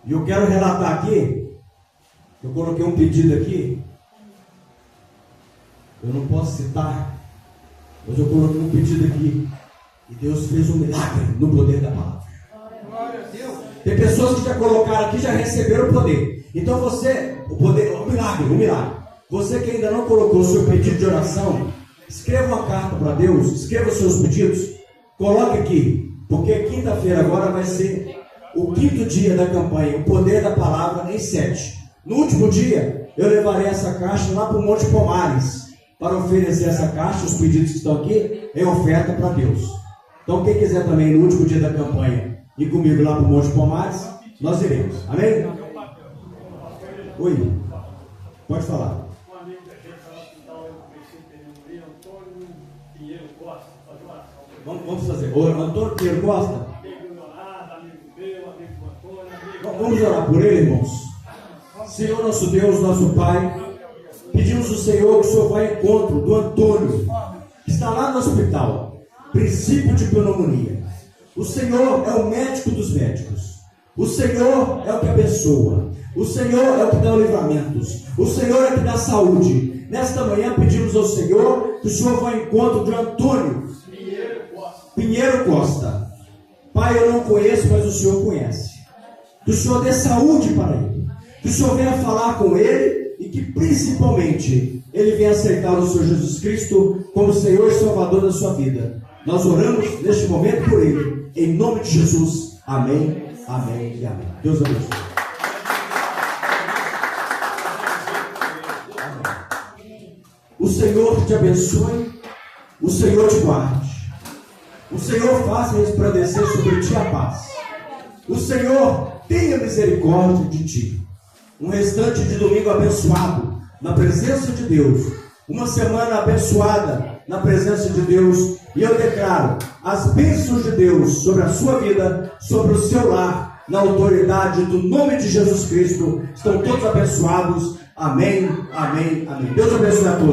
E eu quero relatar aqui, eu coloquei um pedido aqui, eu não posso citar, mas eu coloquei um pedido aqui, e Deus fez um milagre no poder da palavra. Tem pessoas que já colocaram aqui, já receberam o poder. Então você, o poder, um milagre. Você que ainda não colocou o seu pedido de oração, escreva uma carta para Deus, escreva os seus pedidos, coloque aqui, porque quinta-feira agora vai ser o 5º dia da campanha, o poder da palavra em 7. No último dia, eu levarei essa caixa lá para o Monte Pomares, para oferecer essa caixa, os pedidos que estão aqui, em oferta para Deus. Então quem quiser também no último dia da campanha ir comigo lá para o Monte Pomares, nós iremos. Amém? Oi, pode falar. Um amigo da gente lá no hospital, eu conheci o Pedro Antônio Pinheiro Costa, fazer uma oração. Vamos fazer. Ô, Antônio Pinheiro Costa. Amigo do Leonardo, amigo meu, amigo do Antônio, amigo. Vamos orar por ele, irmãos. Senhor nosso Deus, nosso Pai, pedimos ao Senhor que o Senhor vá ao encontro do Antônio, que está lá no hospital, princípio de pneumonia. O Senhor é o médico dos médicos. O Senhor é o que abençoa. O Senhor é o que dá livramentos. O Senhor é o que dá saúde. Nesta manhã pedimos ao Senhor que o Senhor vá ao encontro de Antônio Pinheiro Costa. Pai, eu não conheço, mas o Senhor conhece. Que o Senhor dê saúde para ele. Que o Senhor venha falar com ele e que principalmente ele venha aceitar o Senhor Jesus Cristo como Senhor e Salvador da sua vida. Nós oramos neste momento por ele. Em nome de Jesus. Amém, amém e amém. Deus abençoe. O Senhor te abençoe, o Senhor te guarde, o Senhor faça resplandecer sobre ti a paz, o Senhor tenha misericórdia de ti. Um restante de domingo abençoado na presença de Deus, uma semana abençoada na presença de Deus, e eu declaro as bênçãos de Deus sobre a sua vida, sobre o seu lar, na autoridade do nome de Jesus Cristo. Estão todos abençoados. Amém, amém, amém. Deus abençoe a todos.